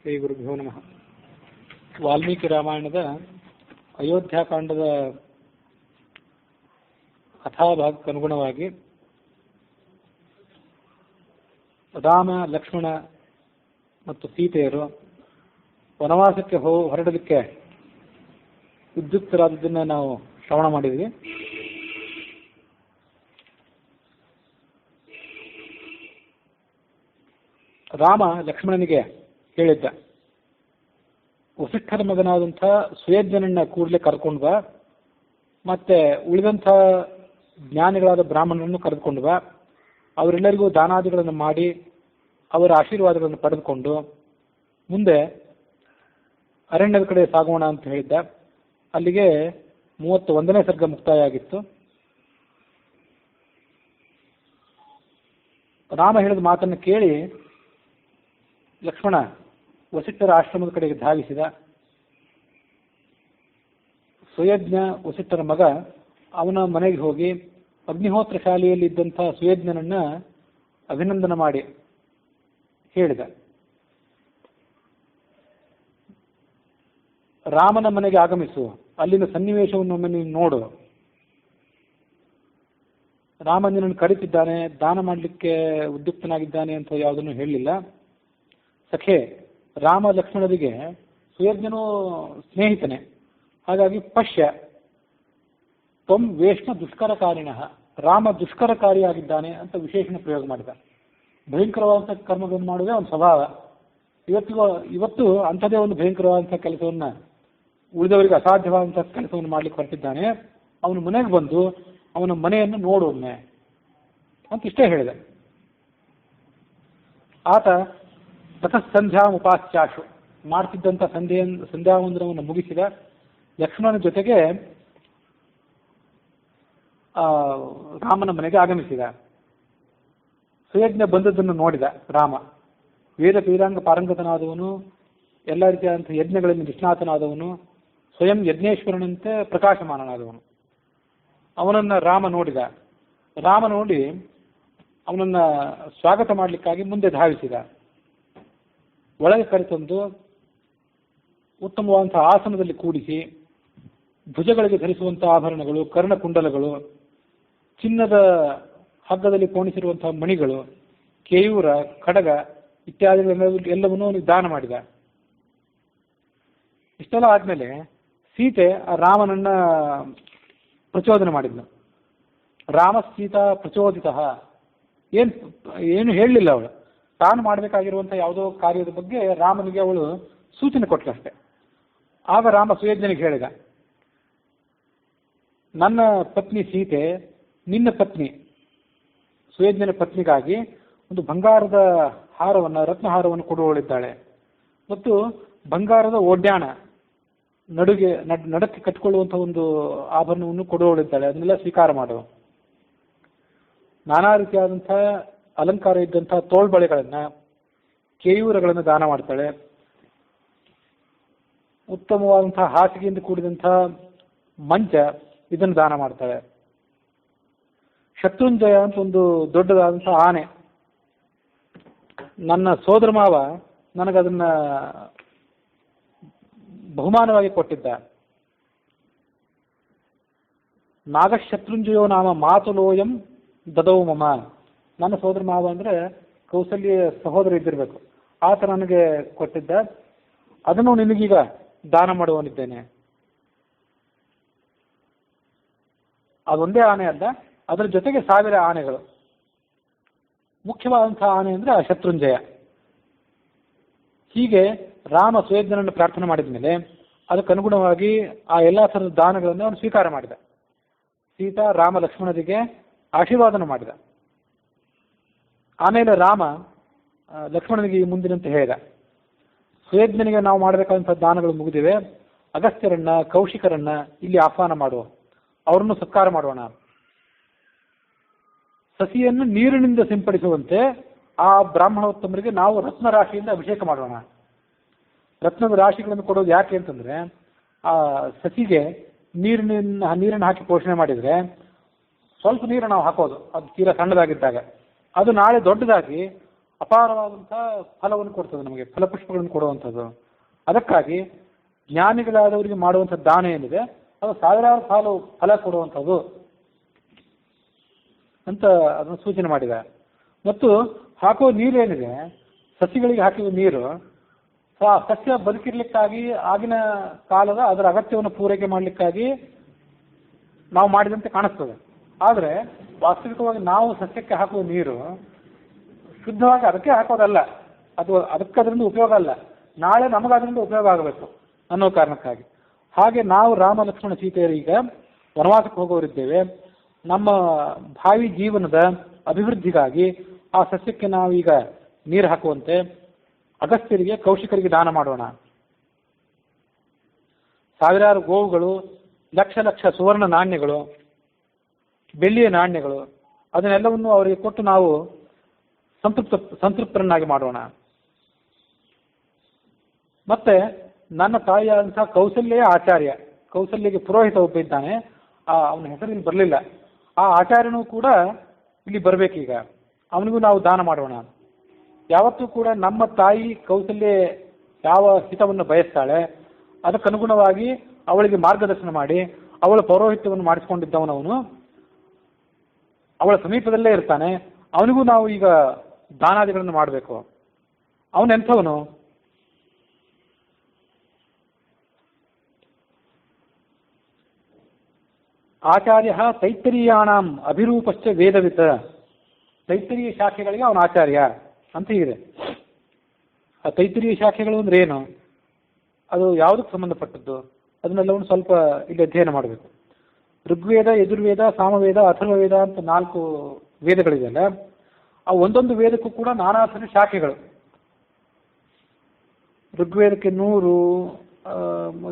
ಶ್ರೀ ಗುರುಭ್ಯೋ ನಮಃ. ವಾಲ್ಮೀಕಿ ರಾಮಾಯಣದ ಅಯೋಧ್ಯಾಕಾಂಡದ ಕಥಾಭಾಗಕ್ಕೆ ಅನುಗುಣವಾಗಿ ರಾಮ, ಲಕ್ಷ್ಮಣ ಮತ್ತು ಸೀತೆಯರು ವನವಾಸಕ್ಕೆ ಹೊರಡಲಿಕ್ಕೆ ಉದ್ಯುಕ್ತರಾದದ್ದನ್ನು ನಾವು ಶ್ರವಣ ಮಾಡಿದ್ವಿ. ರಾಮ ಲಕ್ಷ್ಮಣನಿಗೆ ಹೇಳಿದ್ದ, ವಸಿಷ್ಠರ ಮಗನಾದಂಥ ಸುಯಜ್ಞನನ್ನ ಕೂಡಲೇ ಕರ್ಕೊಂಡು ಬಾ, ಮತ್ತೆ ಉಳಿದಂಥ ಜ್ಞಾನಿಗಳಾದ ಬ್ರಾಹ್ಮಣರನ್ನು ಕರೆದುಕೊಂಡು ಬಾ, ಅವರೆಲ್ಲರಿಗೂ ದಾನಾದಿಗಳನ್ನು ಮಾಡಿ ಅವರ ಆಶೀರ್ವಾದಗಳನ್ನು ಪಡೆದುಕೊಂಡು ಮುಂದೆ ಅರಣ್ಯದ ಕಡೆ ಸಾಗೋಣ ಅಂತ ಹೇಳಿದ್ದ. ಅಲ್ಲಿಗೆ 31ನೇ ಸರ್ಗ ಮುಕ್ತಾಯ ಆಗಿತ್ತು. ರಾಮ ಹೇಳಿದ ಮಾತನ್ನು ಕೇಳಿ ಲಕ್ಷ್ಮಣ ವಸಿಷ್ಠರ ಆಶ್ರಮದ ಕಡೆಗೆ ಧಾವಿಸಿದ. ಸುಯಜ್ಞ ವಸಿಷ್ಠರ ಮಗ ಅವನ ಮನೆಗೆ ಹೋಗಿ ಅಗ್ನಿಹೋತ್ರ ಶಾಲೆಯಲ್ಲಿ ಇದ್ದಂಥ ಸುಯಜ್ಞನನ್ನ ಅಭಿನಂದನೆ ಮಾಡಿ ಹೇಳಿದ, ರಾಮನ ಮನೆಗೆ ಆಗಮಿಸು, ಅಲ್ಲಿನ ಸನ್ನಿವೇಶವನ್ನು ಒಮ್ಮೆ ನೀನು ನೋಡು. ರಾಮ ನಿನ್ನನ್ನು ಕರೀತಿದ್ದಾನೆ, ದಾನ ಮಾಡಲಿಕ್ಕೆ ಉದ್ಯುಕ್ತನಾಗಿದ್ದಾನೆ ಅಂತ ಯಾವುದನ್ನು ಹೇಳಲಿಲ್ಲ. ಸಖೆ ರಾಮ ಲಕ್ಷ್ಮಣರಿಗೆ ಸುಯಜ್ಞನು ಸ್ನೇಹಿತನೇ, ಹಾಗಾಗಿ ಪಶ್ಯ ತ್ವಂ ವೇಷ್ಣ ದುಷ್ಕರಕಾರಿಣ, ರಾಮ ದುಷ್ಕರಕಾರಿಯಾಗಿದ್ದಾನೆ ಅಂತ ವಿಶೇಷಣ ಪ್ರಯೋಗ ಮಾಡಿದ. ಭಯಂಕರವಾದಂಥ ಕರ್ಮಗಳನ್ನು ಮಾಡುವುದೇ ಅವನ ಸ್ವಭಾವ. ಇವತ್ತು ಅಂಥದೇ ಒಂದು ಭಯಂಕರವಾದಂಥ ಕೆಲಸವನ್ನು, ಉಳಿದವರಿಗೆ ಅಸಾಧ್ಯವಾದಂಥ ಕೆಲಸವನ್ನು ಮಾಡ್ಲಿಕ್ಕೆ ಹೊರಟಿದ್ದಾನೆ. ಅವನ ಮನೆಗೆ ಬಂದು ಅವನ ಮನೆಯನ್ನು ನೋಡೊಮ್ಮೆ ಅಂತ ಇಷ್ಟೇ ಹೇಳಿದೆ. ಆತ ತತಃಸಂಧ್ಯಾ ಉಪಾಸ್ಯಾಶು, ಮಾಡ್ತಿದ್ದಂಥ ಸಂಧ್ಯಾವಂದನವನ್ನು ಮುಗಿಸಿದ. ಲಕ್ಷ್ಮಣನ ಜೊತೆಗೆ ರಾಮನ ಮನೆಗೆ ಆಗಮಿಸಿದ. ಸುಯಜ್ಞ ಬಂದದ್ದನ್ನು ನೋಡಿದ ರಾಮ. ವೇದ ವೇದಾಂಗ ಪಾರಂಗತನಾದವನು, ಎಲ್ಲ ರೀತಿಯಾದಂಥ ಯಜ್ಞಗಳಲ್ಲಿ ನಿಷ್ಣಾತನಾದವನು, ಸ್ವಯಂ ಯಜ್ಞೇಶ್ವರನಂತೆ ಪ್ರಕಾಶಮಾನನಾದವನು. ಅವನನ್ನು ರಾಮ ನೋಡಿದ. ರಾಮ ನೋಡಿ ಅವನನ್ನು ಸ್ವಾಗತ ಮಾಡಲಿಕ್ಕಾಗಿ ಮುಂದೆ ಧಾವಿಸಿದ. ಒಳಗೆ ಕರೆತಂದು ಉತ್ತಮವಾದಂಥ ಆಸನದಲ್ಲಿ ಕೂಡಿಸಿ, ಭುಜಗಳಿಗೆ ಧರಿಸುವಂಥ ಆಭರಣಗಳು, ಕರ್ಣಕುಂಡಲಗಳು, ಚಿನ್ನದ ಹಗ್ಗದಲ್ಲಿ ಪೋಣಿಸಿರುವಂತಹ ಮಣಿಗಳು, ಕೇಯೂರ, ಖಡ್ಗ ಇತ್ಯಾದಿಗಳೆಲ್ಲವನ್ನೂ ಅವನಿಗೆ ದಾನ ಮಾಡಿದ. ಇಷ್ಟೆಲ್ಲ ಆದ್ಮೇಲೆ ಸೀತೆ ಆ ರಾಮನನ್ನ ಪ್ರಚೋದನೆ ಮಾಡಿದ್ನು. ರಾಮ ಸೀತಾ ಪ್ರಚೋದಿತ, ಏನು ಹೇಳಲಿಲ್ಲ ಅವಳು. ತಾನು ಮಾಡಬೇಕಾಗಿರುವಂಥ ಯಾವುದೋ ಕಾರ್ಯದ ಬಗ್ಗೆ ರಾಮನಿಗೆ ಅವಳು ಸೂಚನೆ ಕೊಟ್ಟಳಷ್ಟೆ. ಆಗ ರಾಮ ಸುಯಜ್ಞನಿಗೆ ಹೇಳಿದ, ನನ್ನ ಪತ್ನಿ ಸೀತೆ ನಿನ್ನ ಪತ್ನಿ ಸುಯಜ್ಞನ ಪತ್ನಿಗಾಗಿ ಒಂದು ಬಂಗಾರದ ಹಾರವನ್ನು, ರತ್ನಹಾರವನ್ನು ಕೊಡುವಳಿದ್ದಾಳೆ ಮತ್ತು ಬಂಗಾರದ ಒಡ್ಯಾಣ, ನಡಕ್ಕೆ ಕಟ್ಟಿಕೊಳ್ಳುವಂಥ ಒಂದು ಆಭರಣವನ್ನು ಕೊಡುವಳಿದ್ದಾಳೆ. ಅದನ್ನೆಲ್ಲ ಸ್ವೀಕಾರ ಮಾಡುವ. ನಾನಾ ರೀತಿಯಾದಂಥ ಅಲಂಕಾರ ಇದ್ದಂಥ ತೋಳ್ಬಳೆಗಳನ್ನು, ಕೇಯೂರಗಳನ್ನು ದಾನ ಮಾಡ್ತಾಳೆ. ಉತ್ತಮವಾದಂತಹ ಹಾಸಿಗೆಯಿಂದ ಕೂಡಿದಂಥ ಮಂಚ, ಇದನ್ನು ದಾನ ಮಾಡ್ತಾಳೆ. ಶತ್ರುಂಜಯ ಅಂತ ಒಂದು ದೊಡ್ಡದಾದಂಥ ಆನೆ, ನನ್ನ ಸೋದರ ಮಾವ ನನಗದನ್ನ ಬಹುಮಾನವಾಗಿ ಕೊಟ್ಟಿದ್ದ. ನಾಗಶತ್ರುಂಜಯೋ ನಾಮ ಮಾತುಲೋಯಂ ದದೌ ಮಮ, ನನ್ನ ಸೋದರ ಮಾವ ಅಂದರೆ ಕೌಸಲ್ಯ ಸಹೋದರ ಇದ್ದಿರಬೇಕು, ಆತ ನನಗೆ ಕೊಟ್ಟಿದ್ದ. ಅದನ್ನು ನಿನಗೀಗ ದಾನ ಮಾಡುವನಿದ್ದೇನೆ. ಅದೊಂದೇ ಆನೆ ಅಲ್ಲ, ಅದರ ಜೊತೆಗೆ 1000 ಆನೆಗಳು. ಮುಖ್ಯವಾದಂತಹ ಆನೆ ಅಂದರೆ ಆ ಶತ್ರುಂಜಯ. ಹೀಗೆ ರಾಮ ಸುಯಜ್ಞನನ್ನು ಪ್ರಾರ್ಥನೆ ಮಾಡಿದ ಮೇಲೆ ಅದಕ್ಕನುಗುಣವಾಗಿ ಆ ಎಲ್ಲ ಥರದ ದಾನಗಳನ್ನು ಅವನು ಸ್ವೀಕಾರ ಮಾಡಿದ. ಸೀತಾ ರಾಮ ಲಕ್ಷ್ಮಣರಿಗೆ ಆಶೀರ್ವಾದನ ಮಾಡಿದ. ಆಮೇಲೆ ರಾಮ ಲಕ್ಷ್ಮಣನಿಗೆ ಈ ಮುಂದಿನಂತೆ ಹೇಳಿದ, ಸುಯಜ್ಞನಿಗೆ ನಾವು ಮಾಡಬೇಕಾದಂಥ ದಾನಗಳು ಮುಗಿದಿವೆ, ಅಗಸ್ತ್ಯರನ್ನ, ಕೌಶಿಕರನ್ನ ಇಲ್ಲಿ ಆಹ್ವಾನ ಮಾಡುವ, ಅವರನ್ನು ಸತ್ಕಾರ ಮಾಡೋಣ. ಸಸಿಯನ್ನು ನೀರಿನಿಂದ ಸಿಂಪಡಿಸುವಂತೆ ಆ ಬ್ರಾಹ್ಮಣೋತ್ತಮರಿಗೆ ನಾವು ರತ್ನ ರಾಶಿಯಿಂದ ಅಭಿಷೇಕ ಮಾಡೋಣ. ರತ್ನದ ರಾಶಿಗಳನ್ನು ಕೊಡೋದು ಯಾಕೆ ಅಂತಂದ್ರೆ, ಆ ಸಸಿಗೆ ನೀರನ್ನು ಹಾಕಿ ಪೋಷಣೆ ಮಾಡಿದರೆ ಸ್ವಲ್ಪ ನೀರು ನಾವು ಹಾಕೋದು, ಅದು ತೀರಾ ಸಣ್ಣದಾಗಿದ್ದಾಗ, ಅದು ನಾಳೆ ದೊಡ್ಡದಾಗಿ ಅಪಾರವಾದಂಥ ಫಲವನ್ನು ಕೊಡ್ತದೆ, ನಮಗೆ ಫಲಪುಷ್ಪಗಳನ್ನು ಕೊಡುವಂಥದ್ದು. ಅದಕ್ಕಾಗಿ ಜ್ಞಾನಿಗಳಾದವರಿಗೆ ಮಾಡುವಂಥ ದಾನ ಏನಿದೆ ಅದು ಸಾವಿರಾರು ಫಲ ಕೊಡುವಂಥದ್ದು ಅಂತ ಅದನ್ನು ಸೂಚನೆ ಮಾಡಿದೆ. ಮತ್ತು ಹಾಕುವ ನೀರೇನಿದೆ, ಸಸ್ಯಗಳಿಗೆ ಹಾಕಿದ ನೀರು ಸಸ್ಯ ಬದುಕಿರ್ಲಿಕ್ಕಾಗಿ ಆಗಿನ ಕಾಲದ ಅದರ ಅಗತ್ಯವನ್ನು ಪೂರೈಕೆ ಮಾಡಲಿಕ್ಕಾಗಿ ನಾವು ಮಾಡಿದಂತೆ ಕಾಣಿಸ್ತದೆ. ಆದರೆ ವಾಸ್ತವಿಕವಾಗಿ ನಾವು ಸಸ್ಯಕ್ಕೆ ಹಾಕುವ ನೀರು ಶುದ್ಧವಾಗಿ ಅದಕ್ಕೆ ಹಾಕೋದಲ್ಲ, ಅದಕ್ಕೆ ಅದರಿಂದ ಉಪಯೋಗ ಅಲ್ಲ, ನಾಳೆ ನಮಗೆ ಅದರಿಂದ ಉಪಯೋಗ ಆಗಬೇಕು ಅನ್ನೋ ಕಾರಣಕ್ಕಾಗಿ. ಹಾಗೆ ನಾವು ರಾಮ ಲಕ್ಷ್ಮಣ ಸೀತೆಯರು ಈಗ ವನವಾಸಕ್ಕೆ ಹೋಗೋರಿದ್ದೇವೆ. ನಮ್ಮ ಭಾವಿ ಜೀವನದ ಅಭಿವೃದ್ಧಿಗಾಗಿ ಆ ಸಸ್ಯಕ್ಕೆ ನಾವೀಗ ನೀರು ಹಾಕುವಂತೆ ಅಗಸ್ತ್ಯರಿಗೆ ಕೌಶಿಕರಿಗೆ ದಾನ ಮಾಡೋಣ. ಸಾವಿರಾರು ಗೋವುಗಳು, ಲಕ್ಷ ಲಕ್ಷ ಸುವರ್ಣ ನಾಣ್ಯಗಳು, ಬೆಳ್ಳಿಯ ನಾಣ್ಯಗಳು, ಅದನ್ನೆಲ್ಲವನ್ನು ಅವರಿಗೆ ಕೊಟ್ಟು ನಾವು ಸಂತೃಪ್ತರನ್ನಾಗಿ ಮಾಡೋಣ. ಮತ್ತೆ ನನ್ನ ತಾಯಿಯಾದಂತಹ ಕೌಸಲ್ಯ ಆಚಾರ್ಯ, ಕೌಸಲ್ಯಗೆ ಪುರೋಹಿತ ಒಬ್ಬ ಇದ್ದಾನೆ, ಅವನ ಹೆಸರು ಇಲ್ಲಿ ಬರಲಿಲ್ಲ, ಆ ಆಚಾರ್ಯನೂ ಕೂಡ ಇಲ್ಲಿ ಬರಬೇಕೀಗ, ಅವನಿಗೂ ನಾವು ದಾನ ಮಾಡೋಣ. ಯಾವತ್ತೂ ಕೂಡ ನಮ್ಮ ತಾಯಿ ಕೌಸಲ್ಯ ಯಾವ ಹಿತವನ್ನು ಬಯಸ್ತಾಳೆ ಅದಕ್ಕನುಗುಣವಾಗಿ ಅವಳಿಗೆ ಮಾರ್ಗದರ್ಶನ ಮಾಡಿ ಅವಳ ಪೌರೋಹಿತ್ಯವನ್ನು ಮಾಡಿಸಿಕೊಂಡಿದ್ದವನವನು ಅವಳ ಸಮೀಪದಲ್ಲೇ ಇರ್ತಾನೆ. ಅವನಿಗೂ ನಾವು ಈಗ ದಾನಾದಿಗಳನ್ನು ಮಾಡಬೇಕು. ಅವನೆಂಥವನು? ಆಚಾರ್ಯ ತೈತ್ತರೀಯಾಣಂ ಅಭಿರೂಪಶ್ಚ ವೇದವಿತ್. ತೈತ್ತರೀಯ ಶಾಖೆಗಳಿಗೆ ಅವನ ಆಚಾರ್ಯ ಅಂತ ಇದೆ. ಆ ತೈತ್ತರೀಯ ಶಾಖೆಗಳು ಅಂದ್ರೆ ಏನು, ಅದು ಯಾವುದಕ್ಕೆ ಸಂಬಂಧಪಟ್ಟದ್ದು, ಅದನ್ನೆಲ್ಲವನ್ನು ಸ್ವಲ್ಪ ಇಲ್ಲಿ ಅಧ್ಯಯನ ಮಾಡಬೇಕು. ಋಗ್ವೇದ, ಯಜುರ್ವೇದ, ಸಾಮವೇದ, ಅಥರ್ವವೇದ ಅಂತ 4 ವೇದಗಳಿದೆಯಲ್ಲ, ಆ ಒಂದೊಂದು ವೇದಕ್ಕೂ ಕೂಡ ನಾನಾ ಥರ ಶಾಖೆಗಳು. ಋಗ್ವೇದಕ್ಕೆ 100,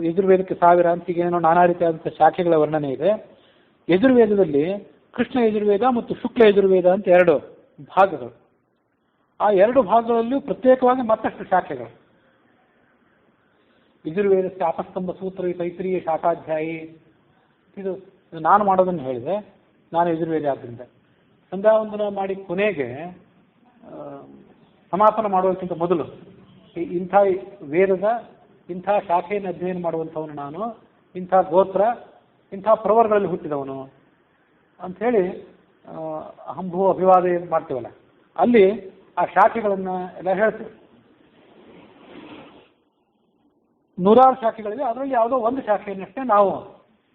ಯಜುರ್ವೇದಕ್ಕೆ 1000 ಅಂತ ಏನೋ ನಾನಾ ರೀತಿಯಾದಂಥ ಶಾಖೆಗಳ ವರ್ಣನೆ ಇದೆ. ಯಜುರ್ವೇದದಲ್ಲಿ ಕೃಷ್ಣ ಯಜುರ್ವೇದ ಮತ್ತು ಶುಕ್ಲ ಯಜುರ್ವೇದ ಅಂತ 2 ಭಾಗಗಳು. ಆ 2 ಭಾಗಗಳಲ್ಲೂ ಪ್ರತ್ಯೇಕವಾಗಿ ಮತ್ತಷ್ಟು ಶಾಖೆಗಳು. ಯಜುರ್ವೇದಕ್ಕೆ ಅಪಸ್ತಂಭ ಸೂತ್ರ ತೈತ್ರೀಯ ಶಾಖಾಧ್ಯಾಯಿ, ಇದು ನಾನು ಮಾಡೋದನ್ನು ಹೇಳಿದೆ, ನಾನು ಯಜುರ್ವೇದ ಆದ್ದರಿಂದ ಸಂಧ್ಯಾವಂದನ ಮಾಡಿ ಕೊನೆಗೆ ಸಮಾಪನ ಮಾಡೋದಕ್ಕಿಂತ ಮೊದಲು ಇಂಥ ವೇದದ ಇಂಥ ಶಾಖೆಯನ್ನು ಅಧ್ಯಯನ ಮಾಡುವಂಥವನು ನಾನು, ಇಂಥ ಗೋತ್ರ, ಇಂಥ ಪ್ರವರ್ಗಳಲ್ಲಿ ಹುಟ್ಟಿದವನು ಅಂಥೇಳಿ ಹಂಭು ಅಭಿವಾದ ಏನು ಮಾಡ್ತೀವಲ್ಲ, ಅಲ್ಲಿ ಆ ಶಾಖೆಗಳನ್ನು ಎಲ್ಲ ಹೇಳ್ತೀವಿ. 100 ಶಾಖೆಗಳಿವೆ, ಅದರಲ್ಲಿ ಯಾವುದೋ ಒಂದು ಶಾಖೆಯನ್ನಷ್ಟೇ ನಾವು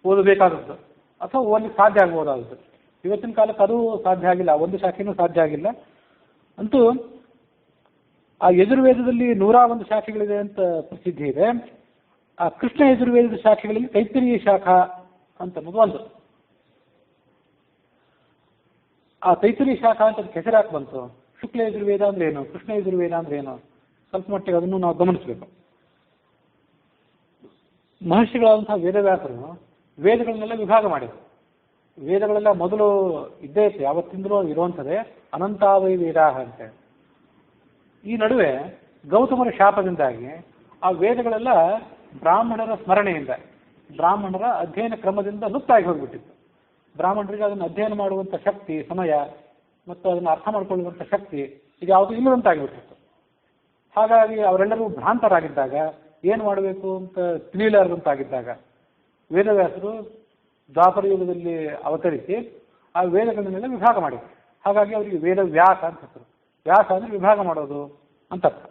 ಓದಬೇಕಾದದ್ದು ಅಥವಾ ಓದಲಿಕ್ಕೆ ಸಾಧ್ಯ ಆಗ್ಬೋದಾಗುತ್ತೆ. ಇವತ್ತಿನ ಕಾಲಕ್ಕೆ ಅದು ಸಾಧ್ಯ ಆಗಿಲ್ಲ, ಒಂದು ಶಾಖೆನೂ ಸಾಧ್ಯ ಆಗಿಲ್ಲ. ಅಂತೂ ಆ ಯಜುರ್ವೇದದಲ್ಲಿ 101 ಶಾಖೆಗಳಿದೆ ಅಂತ ಪ್ರಸಿದ್ಧಿ ಇದೆ. ಆ ಕೃಷ್ಣ ಯಜುರ್ವೇದದ ಶಾಖೆಗಳಲ್ಲಿ ತೈತ್ತರೀಯ ಶಾಖಾ ಅಂತ ಒಂದು. ಆ ತೈತ್ತರೀಯ ಶಾಖಾ ಅಂತ ಹೆಸರಾಕ್ ಬಂತು. ಶುಕ್ಲ ಯಜುರ್ವೇದ ಅಂದ್ರೆ ಏನು, ಕೃಷ್ಣ ಯಜುರ್ವೇದ ಅಂದ್ರೆ ಏನು, ಸ್ವಲ್ಪ ಮಟ್ಟಿಗೆ ಅದನ್ನು ನಾವು ಗಮನಿಸಬೇಕು. ಮಹರ್ಷಿಗಳಾದಂತಹ ವೇದವ್ಯಾಸರು ವೇದಗಳನ್ನೆಲ್ಲ ವಿಭಾಗ ಮಾಡಿದರು. ವೇದಗಳೆಲ್ಲ ಮೊದಲು ಇದ್ದೇ ಇತ್ತು, ಯಾವತ್ತಿಂದಲೂ ಇರುವಂಥದ್ದೇ, ಅನಂತಾವೈ ವೇದಾಹ ಅಂತ. ಈ ನಡುವೆ ಗೌತಮರ ಶಾಪದಿಂದಾಗಿ ಆ ವೇದಗಳೆಲ್ಲ ಬ್ರಾಹ್ಮಣರ ಸ್ಮರಣೆಯಿಂದ, ಬ್ರಾಹ್ಮಣರ ಅಧ್ಯಯನ ಕ್ರಮದಿಂದ ಲುಪ್ತಾಗಿ ಹೋಗಿಬಿಟ್ಟಿತ್ತು. ಬ್ರಾಹ್ಮಣರಿಗೆ ಅದನ್ನು ಅಧ್ಯಯನ ಮಾಡುವಂಥ ಶಕ್ತಿ, ಸಮಯ ಮತ್ತು ಅದನ್ನು ಅರ್ಥ ಮಾಡಿಕೊಳ್ಳುವಂಥ ಶಕ್ತಿ ಇದು ಯಾವುದು ಇಲ್ಲದಂತಾಗಿಬಿಟ್ಟಿತ್ತು. ಹಾಗಾಗಿ ಅವರೆಲ್ಲರೂ ಭ್ರಾಂತರಾಗಿದ್ದಾಗ, ಏನು ಮಾಡಬೇಕು ಅಂತ ತಿಳಿಯಲಾರದಂತಾಗಿದ್ದಾಗ ವೇದವ್ಯಾಸರು ದ್ವಾಪರ ಯುಗದಲ್ಲಿ ಅವತರಿಸಿ ಆ ವೇದಗಳನ್ನೆಲ್ಲ ವಿಭಾಗ ಮಾಡಿದರು. ಹಾಗಾಗಿ ಅವರಿಗೆ ವೇದ ವ್ಯಾಸ ಅಂತ ಹೆಸರು. ವ್ಯಾಸ ಅಂದರೆ ವಿಭಾಗ ಮಾಡೋದು ಅಂತ ಅರ್ಥ.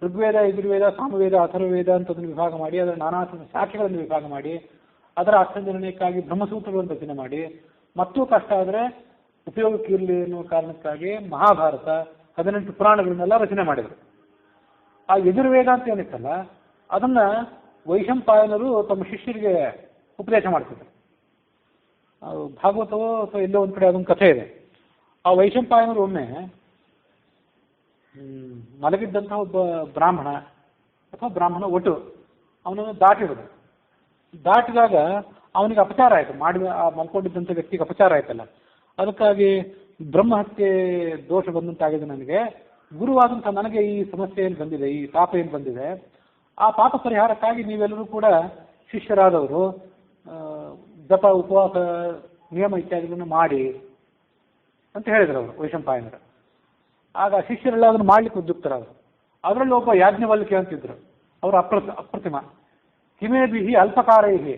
ಋಗ್ವೇದ, ಯಜುರ್ವೇದ, ಸಾಮವೇದ, ಅಥರ್ವವೇದ ಅಂತ ಅದನ್ನು ವಿಭಾಗ ಮಾಡಿ, ಅದರ ನಾನಾ ಶಾಖೆಗಳನ್ನು ವಿಭಾಗ ಮಾಡಿ, ಅದರ ಅರ್ಥನಿರ್ಣಯಕ್ಕಾಗಿ ಬ್ರಹ್ಮಸೂತ್ರಗಳನ್ನು ರಚನೆ ಮಾಡಿ, ಮತ್ತೂ ಕಷ್ಟ ಆದರೆ ಉಪಯೋಗಕ್ಕಿರಲಿ ಎನ್ನುವ ಕಾರಣಕ್ಕಾಗಿ ಮಹಾಭಾರತ, 18 ಪುರಾಣಗಳನ್ನೆಲ್ಲ ರಚನೆ ಮಾಡಿದರು. ಆ ಯಜುರ್ವೇದ ಅಂತ ಏನಿತ್ತಲ್ಲ, ಅದನ್ನು ವೈಶಂಪಾಯನರು ತಮ್ಮ ಶಿಷ್ಯರಿಗೆ ಉಪದೇಶ ಮಾಡ್ತಿದ್ರು. ಭಾಗವತವೋ ಅಥವಾ ಎಲ್ಲೋ ಒಂದು ಕಡೆ ಅದೊಂದು ಕಥೆ ಇದೆ. ಆ ವೈಶಂಪಾಯನರು ಒಮ್ಮೆ ಮಲಗಿದ್ದಂತಹ ಒಬ್ಬ ಬ್ರಾಹ್ಮಣ ಅಥವಾ ಬ್ರಾಹ್ಮಣ ಒಟ್ಟು ಅವನನ್ನು ದಾಟಿರೋದು. ದಾಟಿದಾಗ ಅವನಿಗೆ ಅಪಚಾರ ಆಯಿತು, ಆ ಮಲ್ಕೊಂಡಿದ್ದಂಥ ವ್ಯಕ್ತಿಗೆ ಅಪಚಾರ ಆಯ್ತಲ್ಲ, ಅದಕ್ಕಾಗಿ ಬ್ರಹ್ಮಹತ್ಯೆ ದೋಷ ಬಂದಂತಾಗಿದೆ. ನನಗೆ ಗುರುವಾದಂಥ ನನಗೆ ಈ ಸಮಸ್ಯೆ ಏನು ಬಂದಿದೆ, ಈ ಪಾಪ ಏನು ಬಂದಿದೆ, ಆ ಪಾಪ ಪರಿಹಾರಕ್ಕಾಗಿ ನೀವೆಲ್ಲರೂ ಕೂಡ ಶಿಷ್ಯರಾದವರು ಜಪ, ಉಪವಾಸ, ನಿಯಮ ಇತ್ಯಾದಿಗಳನ್ನು ಮಾಡಿ ಅಂತ ಹೇಳಿದರು ಅವರು ವೈಶಂಪಾಯನರು. ಆಗ ಶಿಷ್ಯರೆಲ್ಲ ಅದನ್ನು ಮಾಡ್ಲಿಕ್ಕೆ ಉದ್ಯುಕ್ತರಾದರು. ಅದರಲ್ಲಿ ಒಬ್ಬ ಯಾಜ್ಞವಲ್ಕ್ಯ ಅಂತಿದ್ರು. ಅವರು ಅಪ್ರತಿಮ. ಹಿಮೇ ಬಿಹಿ ಅಲ್ಪಕಾರೈಹಿ,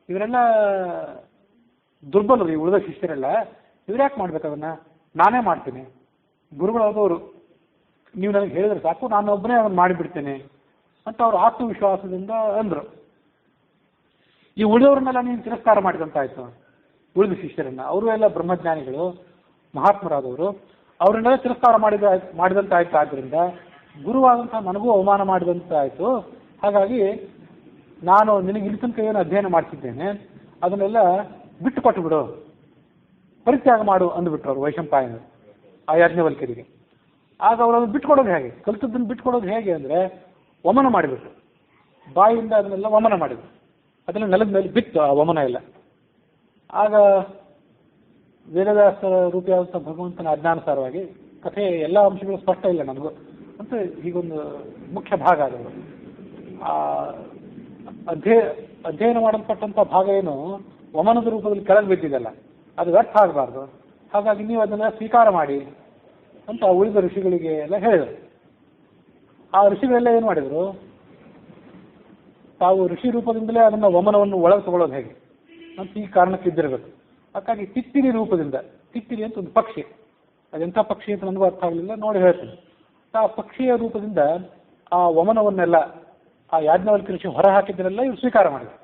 ಇವರೆಲ್ಲ ದುರ್ಬಲರು, ಈ ಉಳಿದ ಶಿಷ್ಯರೆಲ್ಲ. ಇವ್ರ್ಯಾಕೆ ಮಾಡ್ಬೇಕು ಅದನ್ನ, ನಾನೇ ಮಾಡ್ತೀನಿ. ಗುರುಗಳಾದವರು ನೀವು ನನಗೆ ಹೇಳಿದ್ರೆ ಸಾಕು, ನಾನು ಒಬ್ಬನೇ ಅದನ್ನು ಮಾಡಿಬಿಡ್ತೇನೆ ಅಂತ ಅವರು ಆತ್ಮವಿಶ್ವಾಸದಿಂದ ಅಂದರು. ಈ ಉಳಿದವ್ರನ್ನೆಲ್ಲ ನೀನು ತಿರಸ್ಕಾರ ಮಾಡಿದಂತಾಯ್ತು. ಉಳಿದ ಶಿಷ್ಯರನ್ನ, ಅವರು ಎಲ್ಲ ಬ್ರಹ್ಮಜ್ಞಾನಿಗಳು, ಮಹಾತ್ಮರಾದವರು, ಅವರನ್ನೆಲ್ಲ ತಿರಸ್ಕಾರ ಮಾಡಿದಂತಾಯ್ತು. ಆದ್ದರಿಂದ ಗುರುವಾದಂಥ ನನಗೂ ಅವಮಾನ ಮಾಡಿದಂತಾಯ್ತು. ಹಾಗಾಗಿ ನಾನು ನಿನಗೆ ಇಲ್ಲಿ ತನಕ ಏನು ಅಧ್ಯಯನ ಮಾಡ್ತಿದ್ದೇನೆ ಅದನ್ನೆಲ್ಲ ಬಿಟ್ಟು ಕೊಟ್ಟು ಬಿಡು, ಪರಿತ್ಯಾಗ ಮಾಡು ಅಂದುಬಿಟ್ರು ಅವರು ವೈಶಂಪಾಯನರು ಆ ಯಾಜ್ಞವಲ್ಕ್ಯರಿಗೆ. ಆಗ ಅವರು ಅದನ್ನು ಬಿಟ್ಕೊಡೋದು ಹೇಗೆ, ಕಲಿತದ್ದನ್ನು ಬಿಟ್ಕೊಡೋದು ಹೇಗೆ ಅಂದರೆ ವಮನ ಮಾಡಿಬಿಟ್ರು. ಬಾಯಿಯಿಂದ ಅದನ್ನೆಲ್ಲ ವಮನ ಮಾಡಿದ್ರು. ಅದನ್ನು ನೆಲದ ಮೇಲೆ ಬಿತ್ತು ಆ ವಮನ ಎಲ್ಲ. ಆಗ ವೇದವ್ಯಾಸ ರೂಪಿಯಾದಂಥ ಭಗವಂತನ ಅಜ್ಞಾನುಸಾರವಾಗಿ, ಕಥೆ ಎಲ್ಲ ಅಂಶಗಳು ಸ್ಪಷ್ಟ ಇಲ್ಲ ನನಗೂ ಅಂತ ಹೀಗೊಂದು ಮುಖ್ಯ ಭಾಗ ಅದು. ಆ ಅಧ್ಯಯನ ಮಾಡಲ್ಪಟ್ಟಂಥ ಭಾಗ ಏನು ವಮನದ ರೂಪದಲ್ಲಿ ಕೆಳಗೆ ಬಿದ್ದಿದೆಯಲ್ಲ, ಅದು ವ್ಯರ್ಥ ಆಗಬಾರ್ದು. ಹಾಗಾಗಿ ನೀವು ಅದನ್ನು ಸ್ವೀಕಾರ ಮಾಡಿ ಅಂತ ಉಳಿದ ಋಷಿಗಳಿಗೆ ಎಲ್ಲ ಹೇಳಿದರು. ಆ ಋಷಿಗಳೆಲ್ಲ ಏನು ಮಾಡಿದರು, ತಾವು ಋಷಿ ರೂಪದಿಂದಲೇ ಅದನ್ನು ವಮನವನ್ನು ಒಳಗೆ ತಗೊಳ್ಳೋದು ಹೇಗೆ ಅಂತ ಈ ಕಾರಣಕ್ಕೆ ಇದ್ದಿರಬೇಕು. ಹಾಗಾಗಿ ತಿತ್ತಿರಿ ರೂಪದಿಂದ, ತಿತ್ತಿರಿ ಅಂತ ಒಂದು ಪಕ್ಷಿ, ಅದೆಂಥ ಪಕ್ಷಿ ಅಂತ ನನಗೂ ಅರ್ಥ ಆಗಲಿಲ್ಲ, ನೋಡಿ ಹೇಳ್ತೀನಿ. ಆ ಪಕ್ಷಿಯ ರೂಪದಿಂದ ಆ ವಮನವನ್ನೆಲ್ಲ ಆ ಯಾಜ್ಞವಲ್ಕ್ಯ ಋಷಿ ಹೊರ ಹಾಕಿದ್ದನ್ನೆಲ್ಲ ಇವರು ಸ್ವೀಕಾರ ಮಾಡಿದರು.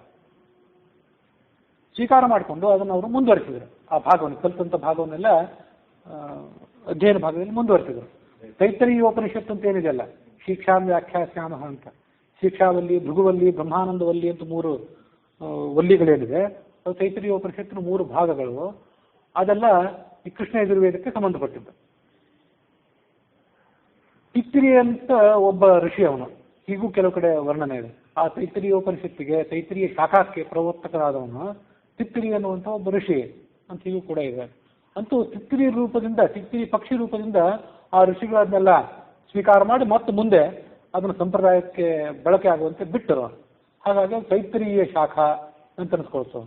ಸ್ವೀಕಾರ ಮಾಡಿಕೊಂಡು ಅದನ್ನು ಅವರು ಮುಂದುವರಿಸಿದರು. ಆ ಭಾಗವನ್ನು, ಕಲಿತಂಥ ಭಾಗವನ್ನೆಲ್ಲ ಅಧ್ಯಯನ ಭಾಗದಲ್ಲಿ ಮುಂದುವರಿಸಿದರು. ತೈತ್ತರೀಯೋಪನಿಷತ್ತು ಅಂತ ಏನಿದೆಯಲ್ಲ, ಶಿಕ್ಷಾಂ ವ್ಯಾಖ್ಯಾಸ್ಯಾಮ ಅಂತ, ಶಿಕ್ಷಾವಲ್ಲಿ, ಭೃಗುವಲ್ಲಿ, ಬ್ರಹ್ಮಾನಂದವಲ್ಲಿ ಅಂತ 3 ವಲ್ಲಿಗಳೇನಿದೆ, ಅದು ತೈತ್ತರೀಯೋಪನಿಷತ್ತಿನ 3 ಭಾಗಗಳು. ಅದೆಲ್ಲ ಈ ಕೃಷ್ಣ ಯಜುರ್ವೇದಕ್ಕೆ ಸಂಬಂಧಪಟ್ಟಿದ್ದು. ತಿತ್ತಿರಿ ಅಂತ ಒಬ್ಬ ಋಷಿ ಅವನು, ಹೀಗೂ ಕೆಲವು ಕಡೆ ವರ್ಣನೆ ಇದೆ. ಆ ತೈತ್ತರೀಯೋಪನಿಷತ್ತಿಗೆ, ತೈತ್ತರೀಯ ಶಾಖಾಕ್ಕೆ ಪ್ರವರ್ತಕರಾದವನು ತಿತ್ತಿರಿ ಅನ್ನುವಂಥ ಒಬ್ಬ ಋಷಿ ಅಂತ ಹೀಗೂ ಕೂಡ ಇದೆ. ಅಂತೂ ತಿತ್ತಿರಿ ರೂಪದಿಂದ, ತಿತ್ತಿರಿ ಪಕ್ಷಿ ರೂಪದಿಂದ ಆ ಋಷಿಗಳನ್ನೆಲ್ಲ ಸ್ವೀಕಾರ ಮಾಡಿ ಮತ್ತೆ ಮುಂದೆ ಅದನ್ನು ಸಂಪ್ರದಾಯಕ್ಕೆ ಬಳಕೆ ಆಗುವಂತೆ ಬಿಟ್ಟರು. ಹಾಗಾಗಿ ತೈತ್ತರೀಯ ಶಾಖಾ ಅಂತ ಅನಿಸ್ಕೊಳ್ತು.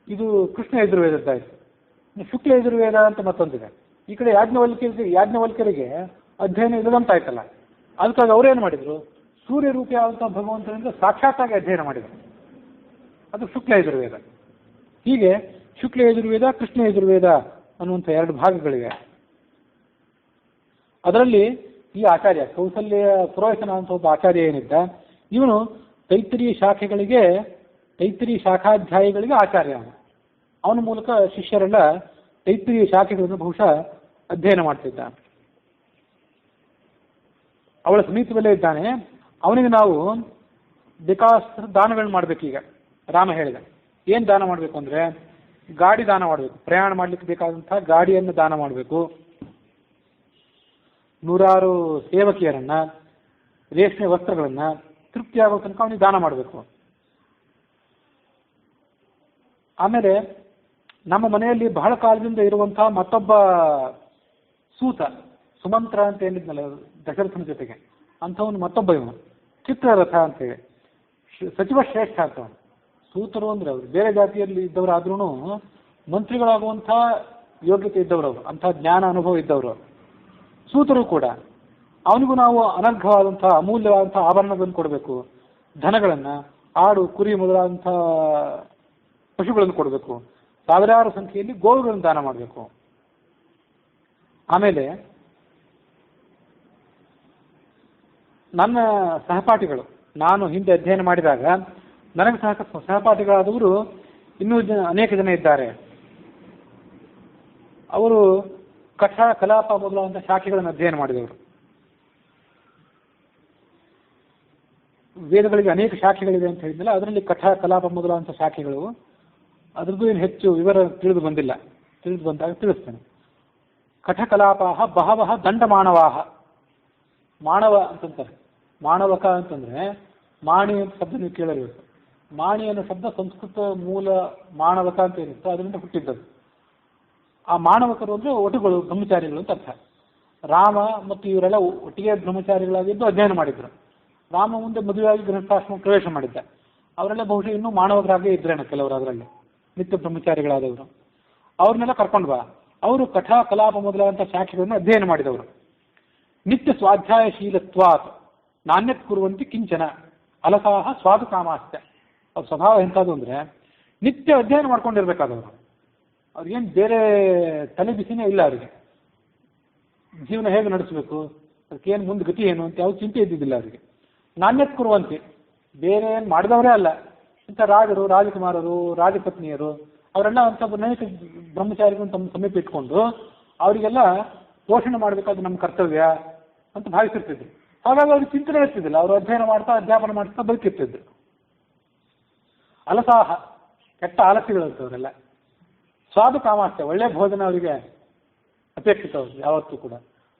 ಇದು ಕೃಷ್ಣ ಯಜುರ್ವೇದದ್ದಾಯಿತು. ಶುಕ್ಲ ಯಜುರ್ವೇದ ಅಂತ ಮತ್ತೊಂದಿದೆ. ಈ ಕಡೆ ಯಾಜ್ಞವಲ್ಕ್ಯರಿಗೆ ಅಧ್ಯಯನ ಇಲ್ಲದಂತಾಯ್ತಲ್ಲ, ಅದಕ್ಕಾಗಿ ಅವರೇನು ಮಾಡಿದರು, ಸೂರ್ಯ ರೂಪಿಯಾದಂಥ ಭಗವಂತನಿಂದ ಸಾಕ್ಷಾತ್ತಾಗಿ ಅಧ್ಯಯನ ಮಾಡಿದರು. ಅದು ಶುಕ್ಲ ಯಜುರ್ವೇದ. ಹೀಗೆ ಶುಕ್ಲ ಯಜುರ್ವೇದ, ಕೃಷ್ಣ ಯಜುರ್ವೇದ ಅನ್ನುವಂಥ 2 ಭಾಗಗಳಿವೆ. ಅದರಲ್ಲಿ ಈ ಆಚಾರ್ಯ ಕೌಸಲ್ಯ ಪುರೋಹಿತನ ಅಂತ ಒಬ್ಬ ಆಚಾರ್ಯ ಏನಿದ್ದ, ಇವನು ತೈತ್ತರೀಯ ಶಾಖೆಗಳಿಗೆ, ತೈತ್ತರೀಯ ಶಾಖಾಧ್ಯಾಯಿಗಳಿಗೆ ಆಚಾರ್ಯ. ಅವನ ಮೂಲಕ ಶಿಷ್ಯರೆಲ್ಲ ತೈತ್ತರೀಯ ಶಾಖೆಗಳನ್ನು ಬಹುಶಃ ಅಧ್ಯಯನ ಮಾಡ್ತಿದ್ದ. ಅವಳ ಸಮೀಪದಲ್ಲೇ ಇದ್ದಾನೆ. ಅವನಿಗೆ ನಾವು ಬೇಕಾದಷ್ಟು ದಾನಗಳನ್ನ ಮಾಡಬೇಕೀಗ. ರಾಮ ಹೇಳಿದ, ಏನು ದಾನ ಮಾಡಬೇಕು ಅಂದರೆ, ಗಾಡಿ ದಾನ ಮಾಡಬೇಕು, ಪ್ರಯಾಣ ಮಾಡಲಿಕ್ಕೆ ಬೇಕಾದಂಥ ಗಾಡಿಯನ್ನು ದಾನ ಮಾಡಬೇಕು, 100 ಸೇವಕಿಯರನ್ನ, ರೇಷ್ಮೆ ವಸ್ತ್ರಗಳನ್ನು, ತೃಪ್ತಿಯಾಗೋ ತನಕ ಅವನಿಗೆ ದಾನ ಮಾಡಬೇಕು. ಆಮೇಲೆ ನಮ್ಮ ಮನೆಯಲ್ಲಿ ಬಹಳ ಕಾಲದಿಂದ ಇರುವಂಥ ಮತ್ತೊಬ್ಬ ಸೂತ, ಸುಮಂತ್ರ ಅಂತ ಏನಿದ್ನಲ್ಲ ದಶರಥನ ಜೊತೆಗೆ, ಅಂಥವನು ಮತ್ತೊಬ್ಬ ಇವನು, ಚಿತ್ರರಥ ಅಂತೇಳಿ, ಸಚಿವ ಶ್ರೇಷ್ಠ ಅಂತವನು. ಸೂತರು ಅಂದರೆ ಅವರು ಬೇರೆ ಜಾತಿಯಲ್ಲಿ ಇದ್ದವರಾದ್ರೂ ಮಂತ್ರಿಗಳಾಗುವಂಥ ಯೋಗ್ಯತೆ ಇದ್ದವರು ಅವರು, ಅಂಥ ಜ್ಞಾನ ಅನುಭವ ಇದ್ದವರು. ಸೂತರು ಕೂಡ ಅವನಿಗೂ ನಾವು ಅನರ್ಘವಾದಂಥ ಅಮೂಲ್ಯವಾದಂಥ ಆಭರಣಗಳನ್ನು ಕೊಡಬೇಕು, ಧನಗಳನ್ನು, ಆಡು ಕುರಿ ಮೊದಲಾದಂಥ ಪಶುಗಳನ್ನು ಕೊಡಬೇಕು, ಸಾವಿರಾರು ಸಂಖ್ಯೆಯಲ್ಲಿ ಗೋವುಗಳನ್ನು ದಾನ ಮಾಡಬೇಕು. ಆಮೇಲೆ ನನ್ನ ಸಹಪಾಠಿಗಳು, ನಾನು ಹಿಂದೆ ಅಧ್ಯಯನ ಮಾಡಿದಾಗ ನನಗೆ ಸಹಪಾಠಿಗಳಾದವರು ಇನ್ನೂ ಅನೇಕ ಜನ ಇದ್ದಾರೆ. ಅವರು ಕಥಾ, ಕಲಾಪ ಮೊದಲಾದಂಥ ಶಾಖೆಗಳನ್ನು ಅಧ್ಯಯನ ಮಾಡಿದವರು. ವೇದಗಳಿಗೆ ಅನೇಕ ಶಾಖೆಗಳಿದೆ ಅಂತ ಹೇಳಿದ್ನಲ್ಲ, ಅದರಲ್ಲಿ ಕಥಾ, ಕಲಾಪ ಮೊದಲಾದಂಥ ಶಾಖೆಗಳು. ಅದ್ರದ್ದು ಏನು ಹೆಚ್ಚು ವಿವರ ತಿಳಿದು ಬಂದಾಗ ತಿಳಿಸ್ತೇನೆ. ಕಥಕಲಾಪಾಹ ಬಹವಃ ದಂಡಮಾಣವಾಹ. ಮಾನವ ಅಂತಂತಾರೆ. ಮಾನವಕ ಅಂತಂದ್ರೆ ಮಾಣಿ ಅಂತ ಶಬ್ದ ನೀವು ಕೇಳಿರಬೇಕು. ಮಾಣಿ ಅನ್ನೋ ಶಬ್ದ ಸಂಸ್ಕೃತ ಮೂಲ ಮಾನವಕ ಅಂತ ಏನಿತ್ತು ಅದರಿಂದ ಹುಟ್ಟಿದ್ದದು. ಆ ಮಾನವಕರು ಅಂದರೆ ಒಟುಗಳು, ಬ್ರಹ್ಮಚಾರಿಗಳು ಅಂತ ಅರ್ಥ. ರಾಮ ಮತ್ತು ಇವರೆಲ್ಲ ಒಟ್ಟಿಗೆ ಬ್ರಹ್ಮಚಾರಿಗಳಾಗಿದ್ದು ಅಧ್ಯಯನ ಮಾಡಿದ್ರು. ರಾಮ ಮುಂದೆ ಮದುವೆಯಾಗಿ ಗೃಹಸ್ಥಾಶ್ರಮ ಪ್ರವೇಶ ಮಾಡಿದ್ದ. ಅವರೆಲ್ಲ ಬಹುಶಃ ಇನ್ನೂ ಮಾನವಕರಾಗೇ ಇದ್ರೇನ ಕೆಲವರು, ಅದರಲ್ಲಿ ನಿತ್ಯ ಬ್ರಹ್ಮಚಾರಿಗಳಾದವರು. ಅವ್ರನ್ನೆಲ್ಲ ಕರ್ಕೊಂಡು ಬಾ, ಅವರು ಕಥಾ ಕಲಾಪ ಮೊದಲಾದಂಥ ಶಾಖೆಗಳನ್ನು ಅಧ್ಯಯನ ಮಾಡಿದವರು. ನಿತ್ಯ ಸ್ವಾಧ್ಯಾಯಶೀಲತ್ವಾತ್ ನಾಣ್ಯತ್ ಕುರುವಂತಿ ಕಿಂಚನ ಅಲಸಾಹ ಸ್ವಾದು ಕಾಮಾಸ್ತ್ಯ. ಅವ್ರ ಸ್ವಭಾವ ಎಂಥದ್ದು ಅಂದರೆ ನಿತ್ಯ ಅಧ್ಯಯನ ಮಾಡ್ಕೊಂಡಿರ್ಬೇಕಾದವರು. ಅವ್ರಿಗೇನು ಬೇರೆ ತಲೆ ಬಿಸಿನೇ ಇಲ್ಲ. ಅವರಿಗೆ ಜೀವನ ಹೇಗೆ ನಡೆಸಬೇಕು, ಅದಕ್ಕೇನು ಮುಂದೆ ಗತಿ ಏನು ಅಂತ ಯಾವ ಚಿಂತೆ ಇದ್ದಿದ್ದಿಲ್ಲ ಅವರಿಗೆ. ನಾಣ್ಯತ್ ಕುರುವಂತಿ, ಬೇರೆ ಏನು ಮಾಡಿದವರೇ ಅಲ್ಲ. ಇಂಥ ರಾಜರು, ರಾಜಕುಮಾರರು, ರಾಜಪತ್ನಿಯರು ಅವರೆಲ್ಲ ಅಂತ ನೈತಿಕ ಬ್ರಹ್ಮಚಾರಿಗಳು ತಮ್ಮ ಸಮೀಪ ಇಟ್ಕೊಂಡು ಅವರಿಗೆಲ್ಲ ಪೋಷಣೆ ಮಾಡಬೇಕಾದ್ರೆ ನಮ್ಮ ಕರ್ತವ್ಯ ಅಂತ ಭಾವಿಸಿರ್ತಿದ್ರು. ಹಾಗಾಗಿ ಅವ್ರಿಗೆ ಚಿಂತನೆ ಇರ್ತಿದ್ದಿಲ್ಲ. ಅವರು ಅಧ್ಯಯನ ಮಾಡ್ತಾ ಅಧ್ಯಾಪನ ಮಾಡ್ತಾ ಬದುಕಿರ್ತಿದ್ರು. ಅಲಸಾಹ, ಕೆಟ್ಟ ಆಲಸ್ಯಗಳಂತವರೆಲ್ಲ. ಸ್ವಾದು ಕಾಮಾಸ್ತ್ಯ, ಒಳ್ಳೆ ಭೋಜನ ಅವರಿಗೆ ಅಪೇಕ್ಷಿತ. ಅವ್ರಿಗೆ ಯಾವತ್ತೂ ಕೂಡ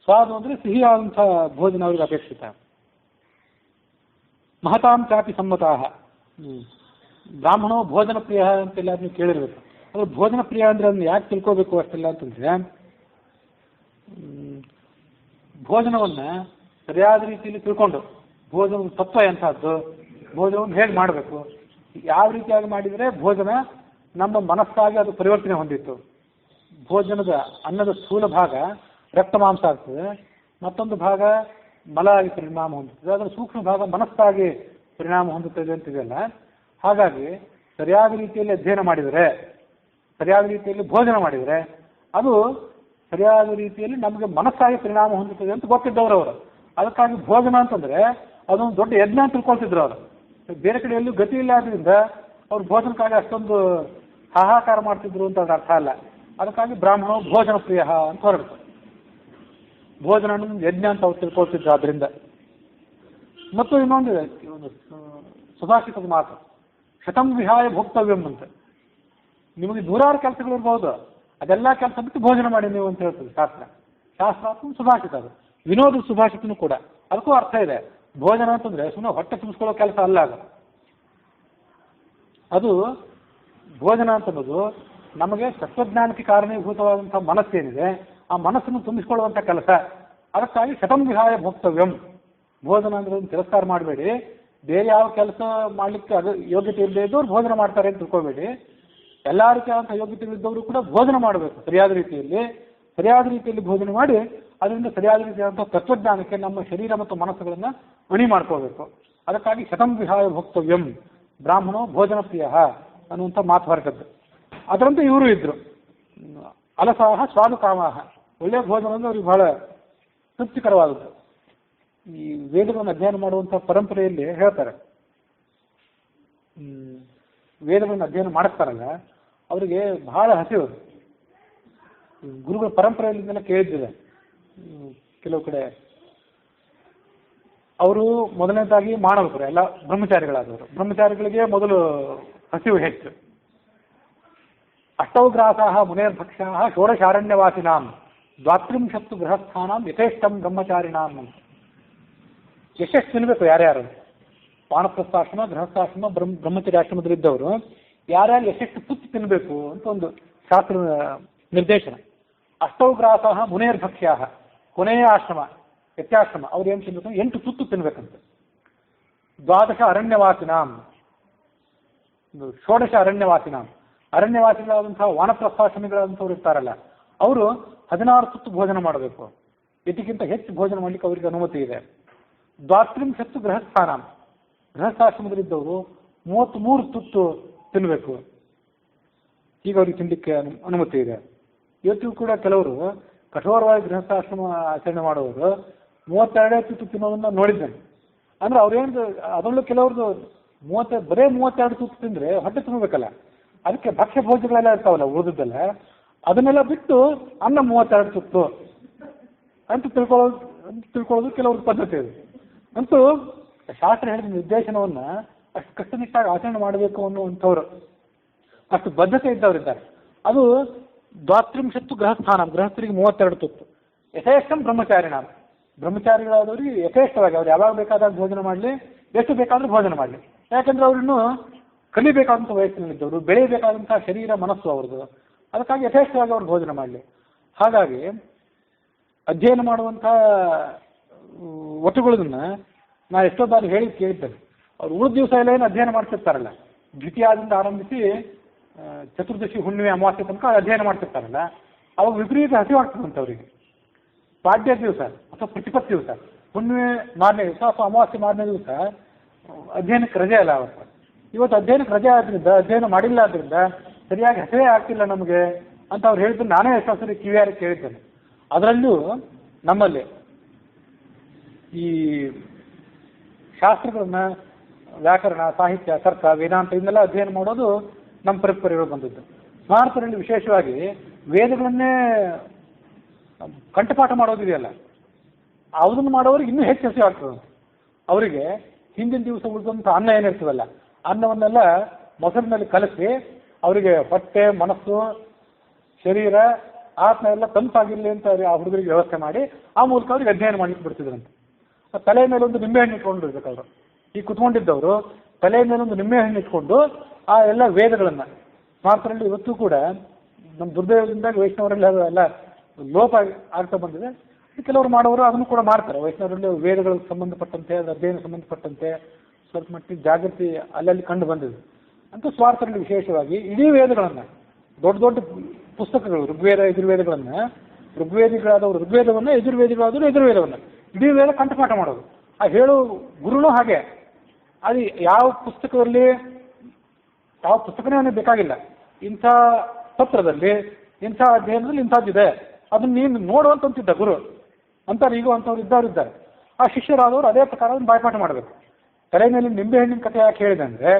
ಸ್ವಾದು ಅಂದರೆ ಸಿಹಿಯಾದಂಥ ಭೋಜನ ಅವರಿಗೆ ಅಪೇಕ್ಷಿತ. ಮಹತಾಂ ಚಾಪಿ ಸಮ್ಮತಾಹ, ಬ್ರಾಹ್ಮಣೋ ಭೋಜನ ಪ್ರಿಯ ಅಂತೆಲ್ಲ ನೀವು ಕೇಳಿರ್ಬೇಕು. ಅದು ಭೋಜನ ಪ್ರಿಯ ಅಂದರೆ ಅದನ್ನ ಯಾಕೆ ತಿಳ್ಕೋಬೇಕು ಅಷ್ಟೆಲ್ಲ ಅಂತಂದರೆ, ಭೋಜನವನ್ನು ಸರಿಯಾದ ರೀತಿಯಲ್ಲಿ ತಿಳ್ಕೊಂಡು ಭೋಜನದ ತತ್ವ ಎಂಥದ್ದು, ಭೋಜನವನ್ನು ಹೇಗೆ ಮಾಡಬೇಕು, ಯಾವ ರೀತಿಯಾಗಿ ಮಾಡಿದರೆ ಭೋಜನ ನಮ್ಮ ಮನಸ್ಸಾಗಿ ಅದು ಪರಿವರ್ತನೆ ಹೊಂದಿತ್ತು. ಭೋಜನದ ಅನ್ನದ ಸ್ಥೂಲ ಭಾಗ ರಕ್ತ ಮಾಂಸ ಆಗ್ತದೆ, ಮತ್ತೊಂದು ಭಾಗ ಮಲ ಆಗಿ ಪರಿಣಾಮ ಹೊಂದುತ್ತದೆ, ಅದರ ಸೂಕ್ಷ್ಮ ಭಾಗ ಮನಸ್ಸಾಗಿ ಪರಿಣಾಮ ಹೊಂದುತ್ತದೆ ಅಂತಿದೆಯಲ್ಲ. ಹಾಗಾಗಿ ಸರಿಯಾದ ರೀತಿಯಲ್ಲಿ ಅಧ್ಯಯನ ಮಾಡಿದರೆ, ಸರಿಯಾದ ರೀತಿಯಲ್ಲಿ ಭೋಜನ ಮಾಡಿದರೆ ಅದು ಸರಿಯಾದ ರೀತಿಯಲ್ಲಿ ನಮಗೆ ಮನಸ್ಸಾಗಿ ಪರಿಣಾಮ ಹೊಂದುತ್ತದೆ ಅಂತ ಗೊತ್ತಿದ್ದವರು ಅವರು. ಅದಕ್ಕಾಗಿ ಭೋಜನ ಅಂತಂದರೆ ಅದೊಂದು ದೊಡ್ಡ ಯಜ್ಞ ಅಂತ ತಿಳ್ಕೊಳ್ತಿದ್ರು ಅವರು. ಬೇರೆ ಕಡೆ ಎಲ್ಲೂ ಗತಿ ಇಲ್ಲದ್ರಿಂದ ಅವ್ರು ಭೋಜನಕ್ಕಾಗಿ ಅಷ್ಟೊಂದು ಹಾಹಾಕಾರ ಮಾಡ್ತಿದ್ರು ಅಂತ ಅದ್ರ ಅರ್ಥ ಅಲ್ಲ. ಅದಕ್ಕಾಗಿ ಬ್ರಾಹ್ಮಣ ಭೋಜನ ಪ್ರಿಯ ಅಂತ ಹೊರಡ್ತಾರೆ. ಭೋಜನ ಅನ್ನೋದು ಯಜ್ಞ ಅಂತ ಅವ್ರು ತಿಳ್ಕೊಳ್ತಿದ್ರು. ಆದ್ದರಿಂದ ಮತ್ತು ಇನ್ನೊಂದಿದೆ, ಸುಭಾಷಿತದ ಮಾತು, ಶತಂ ವಿಹಾಯ ಭೋಕ್ತವ್ಯಂ ಅಂತ. ನಿಮಗೆ ನೂರಾರು ಕೆಲಸಗಳಿರ್ಬೋದು, ಅದೆಲ್ಲ ಕೆಲಸ ಬಿಟ್ಟು ಭೋಜನ ಮಾಡಿ ನೀವು ಅಂತ ಹೇಳ್ತದೆ ಶಾಸ್ತ್ರ. ಶಾಸ್ತ್ರ ಸುಭಾಷಿತ, ಅದು ವಿನೋದ ಸುಭಾಷಿತನೂ ಕೂಡ. ಅದಕ್ಕೂ ಅರ್ಥ ಇದೆ. ಭೋಜನ ಅಂತಂದ್ರೆ ಸುಮ್ಮನೆ ಹೊಟ್ಟೆ ತುಂಬಿಸ್ಕೊಳ್ಳೋ ಕೆಲಸ ಅಲ್ಲ ಅದು. ಅದು ಭೋಜನ ಅಂತನ್ನೋದು ನಮಗೆ ತತ್ವಜ್ಞಾನಕ್ಕೆ ಕಾರಣೀಭೂತವಾದಂಥ ಮನಸ್ಸೇನಿದೆ, ಆ ಮನಸ್ಸನ್ನು ತುಂಬಿಸ್ಕೊಳ್ಳುವಂಥ ಕೆಲಸ. ಅದಕ್ಕಾಗಿ ಶತಂ ವಿಹಾಯ ಭೋಕ್ತವ್ಯಂ. ಭೋಜನ ಅಂದ್ರೆ ತಿರಸ್ಕಾರ ಮಾಡಬೇಡಿ. ಬೇರೆ ಯಾವ ಕೆಲಸ ಮಾಡಲಿಕ್ಕೆ ಅದು ಯೋಗ್ಯತೆ ಇಲ್ಲದೆ ಇದ್ದವ್ರು ಭೋಜನ ಮಾಡ್ತಾರೆ ಅಂತ ತಿಳ್ಕೊಬೇಡಿ. ಎಲ್ಲ ರೀತಿಯಾದಂಥ ಯೋಗ್ಯತೆಗಳಿದ್ದವರು ಕೂಡ ಭೋಜನ ಮಾಡಬೇಕು ಸರಿಯಾದ ರೀತಿಯಲ್ಲಿ. ಸರಿಯಾದ ರೀತಿಯಲ್ಲಿ ಭೋಜನ ಮಾಡಿ ಅದರಿಂದ ಸರಿಯಾದ ರೀತಿಯಾದಂಥ ತತ್ವಜ್ಞಾನಕ್ಕೆ ನಮ್ಮ ಶರೀರ ಮತ್ತು ಮನಸ್ಸುಗಳನ್ನು ಅಣಿ ಮಾಡ್ಕೋಬೇಕು. ಅದಕ್ಕಾಗಿ ಶತಂ ವಿಹಾಯ ಭೋಕ್ತವ್ಯಂ ಬ್ರಾಹ್ಮಣೋ ಭೋಜನ ಪ್ರಿಯ ಅನ್ನುವಂಥ ಮಾತು ಹೊರಟದ್ದು. ಅದರಂತೆ ಇವರು ಇದ್ರು. ಅಲಸಾಹ ಸ್ವಾದು ಕಾಮಾಹ, ಒಳ್ಳೆಯ ಭೋಜನ ಅಂದರೆ ಅವ್ರಿಗೆ ಬಹಳ ತೃಪ್ತಿಕರವಾದದ್ದು. ಈ ವೇದಗಳನ್ನು ಅಧ್ಯಯನ ಮಾಡುವಂಥ ಪರಂಪರೆಯಲ್ಲಿ ಹೇಳ್ತಾರೆ, ವೇದಗಳನ್ನು ಅಧ್ಯಯನ ಮಾಡಿಸ್ತಾರಲ್ಲ ಅವರಿಗೆ ಬಹಳ ಹಸಿವು. ಗುರುಗಳ ಪರಂಪರೆಯಲ್ಲಿಂದಲೇ ಕೇಳಿದ್ದಿದೆ. ಕೆಲವು ಕಡೆ ಅವರು ಮೊದಲನೇದಾಗಿ ಮಾನವಕರು, ಎಲ್ಲ ಬ್ರಹ್ಮಚಾರಿಗಳಾದವರು. ಬ್ರಹ್ಮಚಾರಿಗಳಿಗೆ ಮೊದಲು ಹಸಿವು ಹೆಚ್ಚು. ಅಷ್ಟೌ ಗ್ರಾಸಾಹ ಮುನೇರ್ಭಕ್ಷಾಹ ಷೋಡಶಾರಣ್ಯವಾಸಿನಾಂ ದ್ವಾತ್ರಿಂಶತ್ತು ಗೃಹಸ್ಥಾನಾಂ ಯಥೇಷ್ಟಂ ಬ್ರಹ್ಮಚಾರಿಣಾಂ ಅಂತ. ಎಷ್ಟೆಷ್ಟು ತಿನ್ನಬೇಕು ಯಾರ್ಯಾರು, ವಾನಪ್ರಸ್ಥಾಶ್ರಮ, ಗೃಹಸ್ಥಾಶ್ರಮ, ಬ್ರಹ್ಮಚರ್ಯಾಶ್ರಮದಲ್ಲಿದ್ದವರು ಯಾರ್ಯಾರು ಎಷ್ಟೆಷ್ಟು ತುತ್ತು ತಿನ್ನಬೇಕು ಅಂತ ಒಂದು ಶಾಸ್ತ್ರ ನಿರ್ದೇಶನ. ಅಷ್ಟೌ ಗ್ರಾಸಾಹ ಮುನೇರ್ಭಕ್ಷ್ಯಾಹ, ಕೊನೆಯ ಆಶ್ರಮ ಯತ್ಯಾಶ್ರಮ, ಅವ್ರು ಏನು ತಿನ್ಬೇಕು, 8 ತುತ್ತು ತಿನ್ಬೇಕಂತೆ. ದ್ವಾದಶ ಅರಣ್ಯವಾಸಿನಾಂ, ಷೋಡಶ ಅರಣ್ಯವಾಸಿನಾಂ, ಅರಣ್ಯವಾಸಿಗಳಾದಂತಹ ವಾನಪ್ರಸ್ಥಾಶ್ರಮಿಗಳಾದಂಥವ್ರು ಇರ್ತಾರಲ್ಲ ಅವರು 16 ತುತ್ತು ಭೋಜನ ಮಾಡಬೇಕು. ಇದಕ್ಕಿಂತ ಹೆಚ್ಚು ಭೋಜನ ಮಾಡಲಿಕ್ಕೆ ಅವರಿಗೆ ಅನುಮತಿ ಇದೆ. ದ್ವಾತ್ರಿಂಶತ್ತು ಗೃಹಸ್ಥಾನಾಂ, ಗೃಹಸ್ಥಾಶ್ರಮದಲ್ಲಿದ್ದವರು 33 ತುತ್ತು ತಿನ್ನಬೇಕು. ಈಗ ಅವ್ರಿಗೆ ತಿನ್ನಲಿಕ್ಕೆ ಅನುಮತಿ ಇದೆ. ಇವತ್ತು ಕೂಡ ಕೆಲವರು ಕಠೋರವಾಗಿ ಗೃಹಸ್ಥಾಶ್ರಮ ಆಚರಣೆ ಮಾಡುವವರು 32 ತುತ್ತು ತಿನ್ನೋದನ್ನ ನೋಡಿದ್ದೇನೆ. ಅಂದ್ರೆ ಅವ್ರೇನು, ಅದರಲ್ಲೂ ಕೆಲವ್ರದ್ದು ಬರೇ 32 ತುತ್ತು ತಿಂದರೆ ಹೊಟ್ಟೆ ತುಂಬಬೇಕಲ್ಲ, ಅದಕ್ಕೆ ಭಕ್ಷ್ಯ ಭೋಜಗಳೆಲ್ಲ ಇರ್ತಾವಲ್ಲ ಉಳಿದದ್ದೆಲ್ಲ, ಅದನ್ನೆಲ್ಲ ಬಿಟ್ಟು ಅನ್ನ 32 ತುತ್ತು ಅಂತ ತಿಳ್ಕೊಳ್ಳೋದು ಕೆಲವ್ರ ಪದ್ಧತಿ ಇದೆ. ಅಂತೂ ಶಾಸ್ತ್ರ ಹೇಳಿದ ನಿರ್ದೇಶನವನ್ನ ಅಷ್ಟು ಕಟ್ಟುನಿಟ್ಟಾಗಿ ಆಚರಣೆ ಮಾಡಬೇಕು ಅನ್ನುವಂಥವ್ರು, ಅಷ್ಟು ಬದ್ಧತೆ ಇದ್ದವರಿದ್ದಾರೆ. ಅದು ದ್ವಾತ್ರಿಂಶತ್ತು ಗೃಹಸ್ಥಾನ, ಗೃಹಸ್ಥರಿಗೆ 32 ತುತ್ತು. ಯಥೇಷ್ಟಂ ಬ್ರಹ್ಮಚಾರಿಣ, ಬ್ರಹ್ಮಚಾರಿಗಳಾದವ್ರಿಗೆ ಯಥೇಷ್ಟವಾಗಿ ಅವ್ರು ಯಾವಾಗ ಬೇಕಾದಾಗ ಭೋಜನ ಮಾಡಲಿ, ಎಷ್ಟು ಬೇಕಾದರೂ ಭೋಜನ ಮಾಡಲಿ. ಯಾಕಂದ್ರೆ ಅವ್ರನ್ನು ಕಲಿಬೇಕಾದಂಥ ವಯಸ್ಸಿನಲ್ಲಿದ್ದವರು, ಬೆಳೆಯಬೇಕಾದಂಥ ಶರೀರ ಮನಸ್ಸು ಅವ್ರದ್ದು. ಅದಕ್ಕಾಗಿ ಯಥೇಷ್ಟವಾಗಿ ಅವ್ರು ಭೋಜನ ಮಾಡಲಿ. ಹಾಗಾಗಿ ಅಧ್ಯಯನ ಮಾಡುವಂಥ ಒಟ್ಟುಗಳನ್ನ ನಾ ಎಷ್ಟೋ ಬಾರಿ ಹೇಳಿ ಕೇಳಿದ್ದೇನೆ. ಅವ್ರು ಉಳಿದ ದಿವಸ ಎಲ್ಲ ಏನು ಅಧ್ಯಯನ ಮಾಡ್ತಿರ್ತಾರಲ್ಲ, ದ್ವಿತೀಯದಿಂದ ಆರಂಭಿಸಿ ಚತುರ್ದಶಿ ಹುಣ್ಣಿಮೆ ಅಮಾವಾಸ್ಯೆ ತನಕ ಅಧ್ಯಯನ ಮಾಡ್ತಿರ್ತಾರಲ್ಲ, ಅವಾಗ ವಿಪರೀತ ಹಸಿವಾಗ್ತದಂತೆ ಅವರಿಗೆ. ಪಾಡ್ಯ ದಿವಸ ಅಥವಾ ಪ್ರತಿಪತ್ತು ದಿವಸ, ಹುಣ್ಣಿಮೆ ಮಾರನೇ ದಿವಸ ಅಥವಾ ಅಮಾವಾಸ್ಯೆ ಮಾರನೇ ದಿವಸ ಅಧ್ಯಯನಕ್ಕೆ ರಜೆ ಅಲ್ಲ ಅವತ್ತು. ಇವತ್ತು ಅಧ್ಯಯನಕ್ಕೆ ರಜೆ ಆದ್ರಿಂದ, ಅಧ್ಯಯನ ಮಾಡಿಲ್ಲ ಆದ್ರಿಂದ ಸರಿಯಾಗಿ ಹಸಿವೇ ಆಗ್ತಿಲ್ಲ ನಮಗೆ ಅಂತ ಅವ್ರು ಹೇಳಿದ್ರು. ನಾನೇ ಎಷ್ಟೋ ಸರಿ ಕಿವಿಯಾರಿ ಕೇಳಿದ್ದೇನೆ. ಅದರಲ್ಲೂ ನಮ್ಮಲ್ಲಿ ಈ ಶಾಸ್ತ್ರಗಳನ್ನ, ವ್ಯಾಕರಣ, ಸಾಹಿತ್ಯ, ತರ್ಕ, ವೇದಾಂತ ಇದನ್ನೆಲ್ಲ ಅಧ್ಯಯನ ಮಾಡೋದು ನಮ್ಮ ಪರಂಪರೆಗಳು ಬಂದದ್ದು. ಭಾರತದಲ್ಲಿ ವಿಶೇಷವಾಗಿ ವೇದಗಳನ್ನೇ ಕಂಠಪಾಠ ಮಾಡೋದಿದೆಯಲ್ಲ, ಅದನ್ನು ಮಾಡೋರಿಗೆ ಇನ್ನೂ ಹೆಚ್ಚು ಹಸಿ ಆಗ್ತದೆ. ಅವರಿಗೆ ಹಿಂದಿನ ದಿವಸ ಉಳಿದಂಥ ಅನ್ನ ಏನಿರ್ತದಲ್ಲ, ಅನ್ನವನ್ನೆಲ್ಲ ಮೊಸರಿನಲ್ಲಿ ಕಲಸಿ ಅವರಿಗೆ ಹೊಟ್ಟೆ, ಮನಸ್ಸು, ಶರೀರ, ಆತ್ಮ ಎಲ್ಲ ತಂಪಾಗಿರಲಿ ಅಂತ ಆ ಹುಡುಗರಿಗೆ ವ್ಯವಸ್ಥೆ ಮಾಡಿ ಆ ಮೂಲಕ ಅವ್ರಿಗೆ ಅಧ್ಯಯನ ಮಾಡ್ಲಿಕ್ಕೆ ಬಿಡ್ತಿದ್ರಂತೆ. ತಲೆ ಮೇಲೆ ಒಂದು ನಿಂಬೆಹಣ್ಣು ಇಟ್ಕೊಂಡಿರ್ಬೇಕು ಅವರು. ಈ ಕುತ್ಕೊಂಡಿದ್ದವರು ತಲೆ ಮೇಲೆ ಒಂದು ನಿಂಬೆಹಣ್ಣು ಇಟ್ಕೊಂಡು ಆ ಎಲ್ಲ ವೇದಗಳನ್ನು, ಭಾರತದಲ್ಲಿ ಇವತ್ತು ಕೂಡ ನಮ್ಮ ದುರ್ದೈವದಿಂದಾಗಿ ವೈಷ್ಣವರಲ್ಲಿ ಎಲ್ಲ ಲೋಪ ಆಗ್ತಾ ಬಂದಿದೆ. ಕೆಲವರು ಮಾಡೋರು ಅದನ್ನು ಕೂಡ ಮಾಡ್ತಾರೆ. ವೈಷ್ಣವರಲ್ಲಿ ವೇದಗಳಿಗೆ ಸಂಬಂಧಪಟ್ಟಂತೆ, ಅದರ ಅಧ್ಯಯನ ಸಂಬಂಧಪಟ್ಟಂತೆ ಸ್ವಲ್ಪ ಮಟ್ಟಿಗೆ ಜಾಗೃತಿ ಅಲ್ಲಲ್ಲಿ ಕಂಡು ಬಂದಿದೆ. ಅಂತೂ ಸ್ವಾರ್ಥರಲ್ಲಿ ವಿಶೇಷವಾಗಿ ಇಡೀ ವೇದಗಳನ್ನು, ದೊಡ್ಡ ದೊಡ್ಡ ಪುಸ್ತಕಗಳು, ಋಗ್ವೇದ, ಯಜುರ್ವೇದಗಳನ್ನು, ಋಗ್ವೇದಿಗಳಾದವರು ಋಗ್ವೇದವನ್ನು, ಯಜುರ್ವೇದಿಗಳಾದವರು ಯಜುರ್ವೇದವನ್ನು ಇಡೀ ವೇದ ಕಂಠಪಾಠ ಮಾಡೋದು. ಆ ಹೇಳೋ ಗುರುನೂ ಹಾಗೆ. ಅದು ಯಾವ ಪುಸ್ತಕದಲ್ಲಿ, ಯಾವ ಪುಸ್ತಕನೇ ಅವನಿಗೆ ಬೇಕಾಗಿಲ್ಲ, ಇಂಥ ಪತ್ರದಲ್ಲಿ, ಇಂಥ ಅಧ್ಯಯನದಲ್ಲಿ ಇಂಥದ್ದಿದೆ, ಅದನ್ನ ನೀನು ನೋಡುವಂತಿದ್ದ ಗುರು ಅಂತಾರೆ. ಈಗ ಅಂಥವ್ರು ಇದ್ದಾರೆ. ಆ ಶಿಷ್ಯರಾದವರು ಅದೇ ಪ್ರಕಾರ ಅದನ್ನು ಬಾಯ್ಪಾಠ ಮಾಡಬೇಕು. ತಲೆ ಮೇಲೆ ನಿಂಬೆಹಣ್ಣಿನ ಕಥೆ ಯಾಕೆ ಹೇಳಿದೆ ಅಂದರೆ,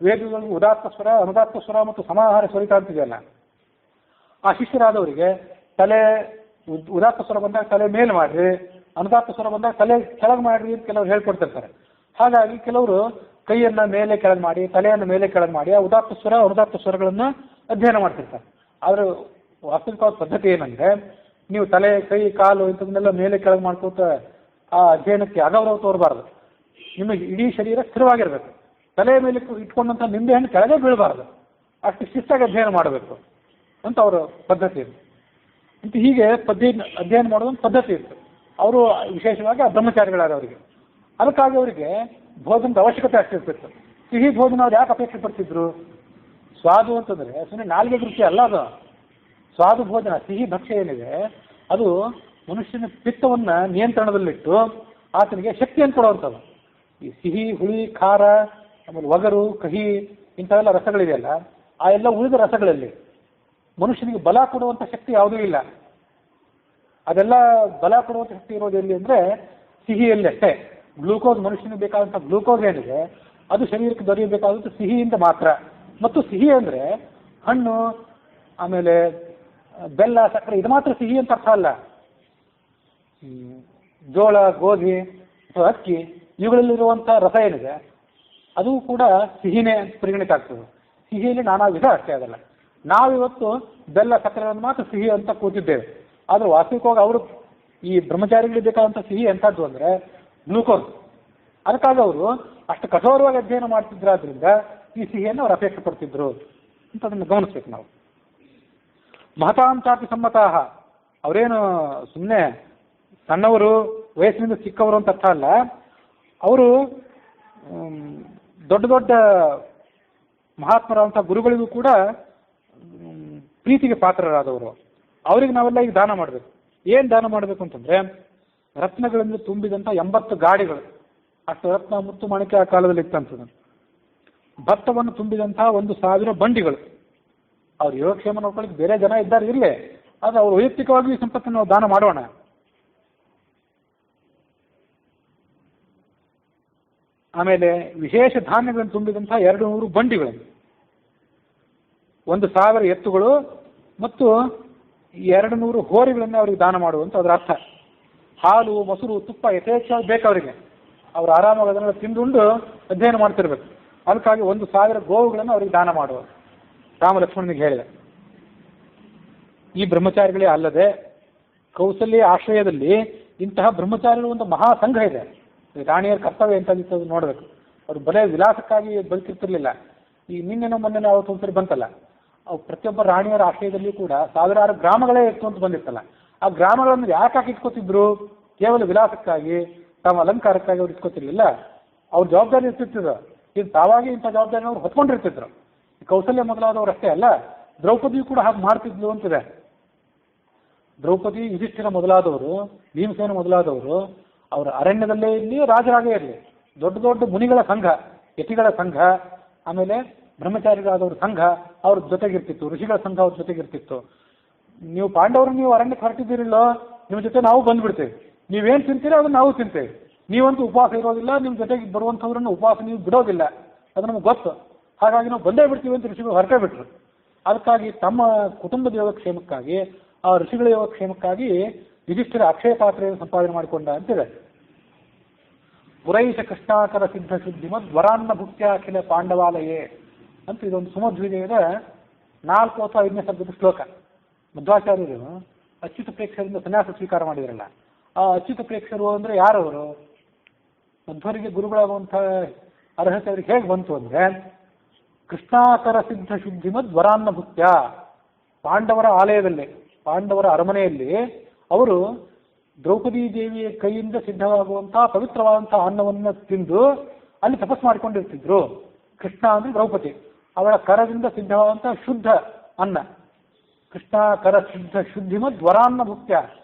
ವೇದದಲ್ಲಿ ಉದಾತ್ತ ಸ್ವರ, ಅನುದಾತ್ತ ಸ್ವರ ಮತ್ತು ಸಮಾಹಾರ ಸ್ವರಿತ ಅಂತಿದೆಯಲ್ಲ, ಆ ಶಿಷ್ಯರಾದವರಿಗೆ ತಲೆ ಉದಾತ್ತ ಸ್ವರ ಬಂದಾಗ ತಲೆ ಮೇಲೆ ಮಾಡ್ರಿ, ಅನುದಾತ್ತ ಸ್ವರ ಬಂದಾಗ ತಲೆ ಕೆಳಗೆ ಮಾಡ್ರಿ ಅಂತ ಕೆಲವರು ಹೇಳ್ಕೊಡ್ತಿರ್ತಾರೆ. ಹಾಗಾಗಿ ಕೆಲವರು ಕೈಯನ್ನು ಮೇಲೆ ಕೆಳಗೆ ಮಾಡಿ, ತಲೆಯನ್ನು ಮೇಲೆ ಕೆಳಗೆ ಮಾಡಿ ಆ ಉದಾತ್ತ ಸ್ವರ, ಅನುದಾತ್ತ ಸ್ವರಗಳನ್ನು ಅಧ್ಯಯನ ಮಾಡ್ತಿರ್ತಾರೆ. ಆದರೆ ವಾಸ್ತವಿಕವಾದ ಪದ್ಧತಿ ಏನಂದರೆ, ನೀವು ತಲೆ, ಕೈ, ಕಾಲು ಇಂಥದನ್ನೆಲ್ಲ ಮೇಲೆ ಕೆಳಗೆ ಮಾಡ್ಕೋತ ಆ ಅಧ್ಯಯನಕ್ಕೆ ಅಗೌರವ ತೋರಬಾರ್ದು. ನಿಮಗೆ ಇಡೀ ಶರೀರ ಸ್ಥಿರವಾಗಿರಬೇಕು. ತಲೆ ಮೇಲೆ ಇಟ್ಕೊಂಡಂಥ ನಿಂಬೆಹಣ್ಣು ಕೆಳಗೆ ಬೀಳಬಾರ್ದು. ಅಷ್ಟು ಶಿಸ್ತಾಗಿ ಅಧ್ಯಯನ ಮಾಡಬೇಕು ಅಂತ ಅವರ ಪದ್ಧತಿ ಇತ್ತು. ಅಂತ ಹೀಗೆ ಅಧ್ಯಯನ ಮಾಡೋದೊಂದು ಪದ್ಧತಿ ಇತ್ತು. ಅವರು ವಿಶೇಷವಾಗಿ ಆ ಬ್ರಹ್ಮಚಾರಿಗಳಾದವರಿಗೆ. ಅದಕ್ಕಾಗಿ ಅವರಿಗೆ ಭೋಜನದ ಅವಶ್ಯಕತೆ ಅಷ್ಟಿರ್ತಿತ್ತು. ಸಿಹಿ ಭೋಜನ ಅವ್ರು ಯಾಕೆ ಅಪೇಕ್ಷೆ ಪಡ್ತಿದ್ರು? ಸ್ವಾದು ಅಂತಂದರೆ ಸುಮ್ಮನೆ ನಾಲ್ಗೆ ರುಚಿ ಅಲ್ಲ ಅದು. ಸ್ವಾದು ಭೋಜನ, ಸಿಹಿ ಭಕ್ಷ್ಯ ಏನಿದೆ ಅದು ಮನುಷ್ಯನ ಪಿತ್ತವನ್ನು ನಿಯಂತ್ರಣದಲ್ಲಿಟ್ಟು ಆತನಿಗೆ ಶಕ್ತಿಯನ್ನು ಕೊಡುವಂಥದ್ದು. ಈ ಸಿಹಿ, ಹುಳಿ, ಖಾರ, ಆಮೇಲೆ ಒಗರು, ಕಹಿ ಇಂಥವೆಲ್ಲ ರಸಗಳಿದೆಯಲ್ಲ, ಆ ಎಲ್ಲ ಉಳಿದ ರಸಗಳಲ್ಲಿ ಮನುಷ್ಯನಿಗೆ ಬಲ ಕೊಡುವಂಥ ಶಕ್ತಿ ಯಾವುದೂ ಇಲ್ಲ. ಅದೆಲ್ಲ ಬಲ ಕೊಡುವಂಥ ಶಕ್ತಿ ಇರೋದು ಎಲ್ಲಿ ಅಂದರೆ ಸಿಹಿಯಲ್ಲಿ ಅಷ್ಟೇ. ಗ್ಲೂಕೋಸ್, ಮನುಷ್ಯನಿಗೆ ಬೇಕಾದಂಥ ಗ್ಲೂಕೋಸ್ ಏನಿದೆ ಅದು ಶರೀರಕ್ಕೆ ದೊರೆಯಬೇಕಾದಂಥ ಸಿಹಿಯಿಂದ ಮಾತ್ರ. ಮತ್ತು ಸಿಹಿ ಅಂದರೆ ಹಣ್ಣು, ಆಮೇಲೆ ಬೆಲ್ಲ, ಸಕ್ಕರೆ ಇದು ಮಾತ್ರ ಸಿಹಿ ಅಂತ ಅರ್ಥ ಅಲ್ಲ. ಜೋಳ, ಗೋಧಿ ಅಥವಾ ಅಕ್ಕಿ ಇವುಗಳಲ್ಲಿರುವಂಥ ರಸ ಏನಿದೆ ಅದು ಕೂಡ ಸಿಹಿನೇ ಅಂತ ಪರಿಗಣಿತ ಆಗ್ತದೆ. ಸಿಹಿಯಲ್ಲಿ ನಾನಾ ವಿಧ ಅಷ್ಟೇ ಅದಲ್ಲ. ನಾವಿವತ್ತು ಬೆಲ್ಲ, ಸಕ್ಕರೆಯನ್ನು ಮಾತ್ರ ಸಿಹಿ ಅಂತ ಕೂತಿದ್ದೇವೆ. ಆದರೆ ವಾಸ್ತವಿಕವಾಗಿ ಅವರು, ಈ ಬ್ರಹ್ಮಚಾರಿಗಳಿಗೆ ಬೇಕಾದಂಥ ಸಿಹಿ ಎಂಥದ್ದು ಅಂದರೆ ಗ್ಲೂಕೋಸ್. ಅದಕ್ಕಾಗಿ ಅವರು ಅಷ್ಟು ಕಠೋರವಾಗಿ ಅಧ್ಯಯನ ಮಾಡ್ತಿದ್ರಾದ್ರಿಂದ ಈ ಸಿಹಿಯನ್ನು ಅವರು ಅಪೇಕ್ಷೆ ಪಡ್ತಿದ್ರು ಅಂತ ಅದನ್ನು ಗಮನಿಸ್ಬೇಕು ನಾವು. ಮಹತಾಂಚಾಪಿ ಸಮ್ಮತಾಹ, ಅವರೇನು ಸುಮ್ಮನೆ ಸಣ್ಣವರು, ವಯಸ್ಸಿನಿಂದ ಚಿಕ್ಕವರು ಅಂತ ಅರ್ಥ ಅಲ್ಲ. ಅವರು ದೊಡ್ಡ ದೊಡ್ಡ ಮಹಾತ್ಮರಾದಂಥ ಗುರುಗಳಿಗೂ ಕೂಡ ಪ್ರೀತಿಗೆ ಪಾತ್ರರಾದವರು. ಅವರಿಗೆ ನಾವೆಲ್ಲ ಈಗ ದಾನ ಮಾಡಬೇಕು. ಏನು ದಾನ ಮಾಡಬೇಕು ಅಂತಂದರೆ, ರತ್ನಗಳಿಂದ ತುಂಬಿದಂಥ 80 ಗಾಡಿಗಳು, ಅಷ್ಟು ರತ್ನ, ಮುತ್ತು, ಮಾಣಿಕ್ಯ ಆ ಕಾಲದಲ್ಲಿ ಇತ್ತಂತದ್ದು. ಭತ್ತವನ್ನು ತುಂಬಿದಂಥ 1000 ಬಂಡಿಗಳು. ಅವ್ರ ಯೋಗಕ್ಷೇಮ ನೋಡ್ಕೊಳ್ಳಿಕ್ಕೆ ಬೇರೆ ಜನ ಇದ್ದಾರೆ ಇರಲಿ, ಆದರೆ ಅವರು ವೈಯಕ್ತಿಕವಾಗಿ ಈ ಸಂಪತ್ತನ್ನು ನಾವು ದಾನ ಮಾಡೋಣ. ಆಮೇಲೆ ವಿಶೇಷ ಧಾನ್ಯಗಳನ್ನು ತುಂಬಿದಂಥ 200 ಬಂಡಿಗಳು, 1000 ಎತ್ತುಗಳು ಮತ್ತು 200 ಹೋರಿಗಳನ್ನು ಅವರಿಗೆ ದಾನ ಮಾಡುವಂತ ಅದರ ಅರ್ಥ. ಹಾಲು, ಮೊಸರು, ತುಪ್ಪ ಯಥೇಚ್ಛವಾಗಿ ಬೇಕು ಅವರಿಗೆ. ಅವರು ಆರಾಮಾಗಿ ಅದನ್ನೆಲ್ಲ ತಿಂದುಂಡು ಅಧ್ಯಯನ ಮಾಡ್ತಿರ್ಬೇಕು. ಅದಕ್ಕಾಗಿ 1000 ಗೋವುಗಳನ್ನು ಅವರಿಗೆ ದಾನ ಮಾಡುವ ರಾಮ ಲಕ್ಷ್ಮಣನಿಗೆ ಹೇಳಿದೆ. ಈ ಬ್ರಹ್ಮಚಾರಿಗಳೇ ಅಲ್ಲದೆ ಕೌಸಲ್ಯ ಆಶ್ರಯದಲ್ಲಿ ಇಂತಹ ಬ್ರಹ್ಮಚಾರಿಗಳು ಒಂದು ಮಹಾ ಸಂಘ ಇದೆ. ರಾಣಿಯರ ಕರ್ತವ್ಯ ಎಂತಾಗಿತ್ತು ಅದು ನೋಡಬೇಕು. ಅವರು ಬರೇ ವಿಲಾಸಕ್ಕಾಗಿ ಬದುಕಿರ್ತಿರ್ಲಿಲ್ಲ. ಈ ನಿನ್ನೆನೋ ಮೊನ್ನೆನೋ ಅವತ್ತು ಒಂದ್ಸರಿ ಬಂತಲ್ಲ, ಅವು ಪ್ರತಿಯೊಬ್ಬ ರಾಣಿಯರ ಆಶ್ರಯದಲ್ಲಿ ಕೂಡ 1000 ಗ್ರಾಮಗಳೇ ಇತ್ತು ಅಂತ ಬಂದಿತ್ತಲ್ಲ. ಆ ಗ್ರಾಮಗಳನ್ನು ಯಾಕೆ ಇಟ್ಕೋತಿದ್ರು? ಕೇವಲ ವಿಲಾಸಕ್ಕಾಗಿ, ತಮ್ಮ ಅಲಂಕಾರಕ್ಕಾಗಿ ಅವ್ರು ಇಟ್ಕೋತಿರ್ಲಿಲ್ಲ. ಅವ್ರ ಜವಾಬ್ದಾರಿ ಇರ್ತಿದ್ರು. ಇದು ತಾವಾಗಿ ಇಂಥ ಜವಾಬ್ದಾರಿನ ಅವ್ರು ಹೊತ್ಕೊಂಡಿರ್ತಿದ್ರು. ಕೌಸಲ್ಯ ಮೊದಲಾದವರು ಅಷ್ಟೇ ಅಲ್ಲ, ದ್ರೌಪದಿಯು ಕೂಡ ಹಾಗೆ ಮಾಡ್ತಿದ್ಲು ಅಂತಿದೆ. ದ್ರೌಪದಿ, ಯುಧಿಷ್ಠಿರ ಮೊದಲಾದವರು, ಭೀಮಸೇನ ಮೊದಲಾದವರು ಅವರ ಅರಣ್ಯದಲ್ಲೇ ಇರಲಿ, ರಾಜರಾಗೇ ಇರಲಿ, ದೊಡ್ಡ ದೊಡ್ಡ ಮುನಿಗಳ ಸಂಘ, ಯತಿಗಳ ಸಂಘ, ಆಮೇಲೆ ಬ್ರಹ್ಮಚಾರಿಗಳಾದವ್ರ ಸಂಘ ಅವ್ರ ಜೊತೆಗಿರ್ತಿತ್ತು, ಋಷಿಗಳ ಸಂಘ ಅವ್ರ ಜೊತೆಗಿರ್ತಿತ್ತು. ನೀವು ಪಾಂಡವರು ನೀವು ಅರಣ್ಯಕ್ಕೆ ಹೊರಟಿದ್ದೀರಿಲ್ಲೋ, ನಿಮ್ಮ ಜೊತೆ ನಾವು ಬಂದ್ಬಿಡ್ತೇವೆ, ನೀವೇನು ತಿಂತೀರಿ ಅದನ್ನು ನಾವು ತಿಂತೇವೆ, ನೀವಂತೂ ಉಪವಾಸ ಇರೋದಿಲ್ಲ, ನಿಮ್ಮ ಜೊತೆಗೆ ಬರುವಂಥವ್ರನ್ನ ಉಪವಾಸ ನೀವು ಬಿಡೋದಿಲ್ಲ, ಅದು ನಮ್ಗೆ ಗೊತ್ತು, ಹಾಗಾಗಿ ನಾವು ಬಂದೇ ಬಿಡ್ತೀವಿ ಅಂತ ಋಷಿಗಳು ಹೊರಟೇ ಬಿಟ್ರು. ಅದಕ್ಕಾಗಿ ತಮ್ಮ ಕುಟುಂಬದ ಯೋಗಕ್ಷೇಮಕ್ಕಾಗಿ, ಆ ಋಷಿಗಳ ಯೋಗಕ್ಷೇಮಕ್ಕಾಗಿ ಯುಧಿಷ್ಠಿರ ಅಕ್ಷಯ ಪಾತ್ರೆಯನ್ನು ಸಂಪಾದನೆ ಮಾಡಿಕೊಂಡ ಅಂತಿದೆ. ಪುರೈಷ ಕೃಷ್ಣಾಕರ ಸಿದ್ಧ ಶುದ್ಧಿಮದ್ ವರಾನ್ನ ಭುಕ್ತ್ಯಾಖಿಲ ಪಾಂಡವಾಲಯೇ ಅಂತ ಇದೊಂದು ಸುಮಧ್ವಿಜಯದ 4 ಅಥವಾ 5ನೇ ಸರ್ಗದ ಶ್ಲೋಕ. ಮಧ್ವಾಚಾರ್ಯರು ಅಚ್ಯುತ ಪ್ರೇಕ್ಷರಿಂದ ಸನ್ಯಾಸ ಸ್ವೀಕಾರ ಮಾಡಿದ್ರಲ್ಲ, ಆ ಅಚ್ಯುತ ಪ್ರೇಕ್ಷರು ಅಂದರೆ ಯಾರವರು? ಮಧ್ವರಿಗೆ ಗುರುಗಳಾಗುವಂಥ ಅರ್ಹತೆ ಅವ್ರಿಗೆ ಹೇಗೆ ಬಂತು ಅಂದರೆ, ಕೃಷ್ಣಾಕರ ಸಿದ್ಧ ಶುದ್ಧಿಮದ್ ವರಾನ್ನ ಭುಕ್ತ್ಯ, ಪಾಂಡವರ ಆಲಯದಲ್ಲಿ, ಪಾಂಡವರ ಅರಮನೆಯಲ್ಲಿ ಅವರು ದ್ರೌಪದಿ ದೇವಿಯ ಕೈಯಿಂದ ಸಿದ್ಧವಾಗುವಂತಹ ಪವಿತ್ರವಾದಂತಹ ಅನ್ನವನ್ನು ತಿಂದು ಅಲ್ಲಿ ತಪಸ್ ಮಾಡಿಕೊಂಡಿರ್ತಿದ್ರು. ಕೃಷ್ಣ ಅಂದ್ರೆ ದ್ರೌಪದಿ, ಅವಳ ಕರದಿಂದ ಸಿದ್ಧವಾದಂತಹ ಶುದ್ಧ ಅನ್ನ, ಕೃಷ್ಣ ಕರ ಸಿದ್ಧ ಶುದ್ಧಿಮದ್ ವರಾನ್ನ ಭುಕ್ತ್ಯ,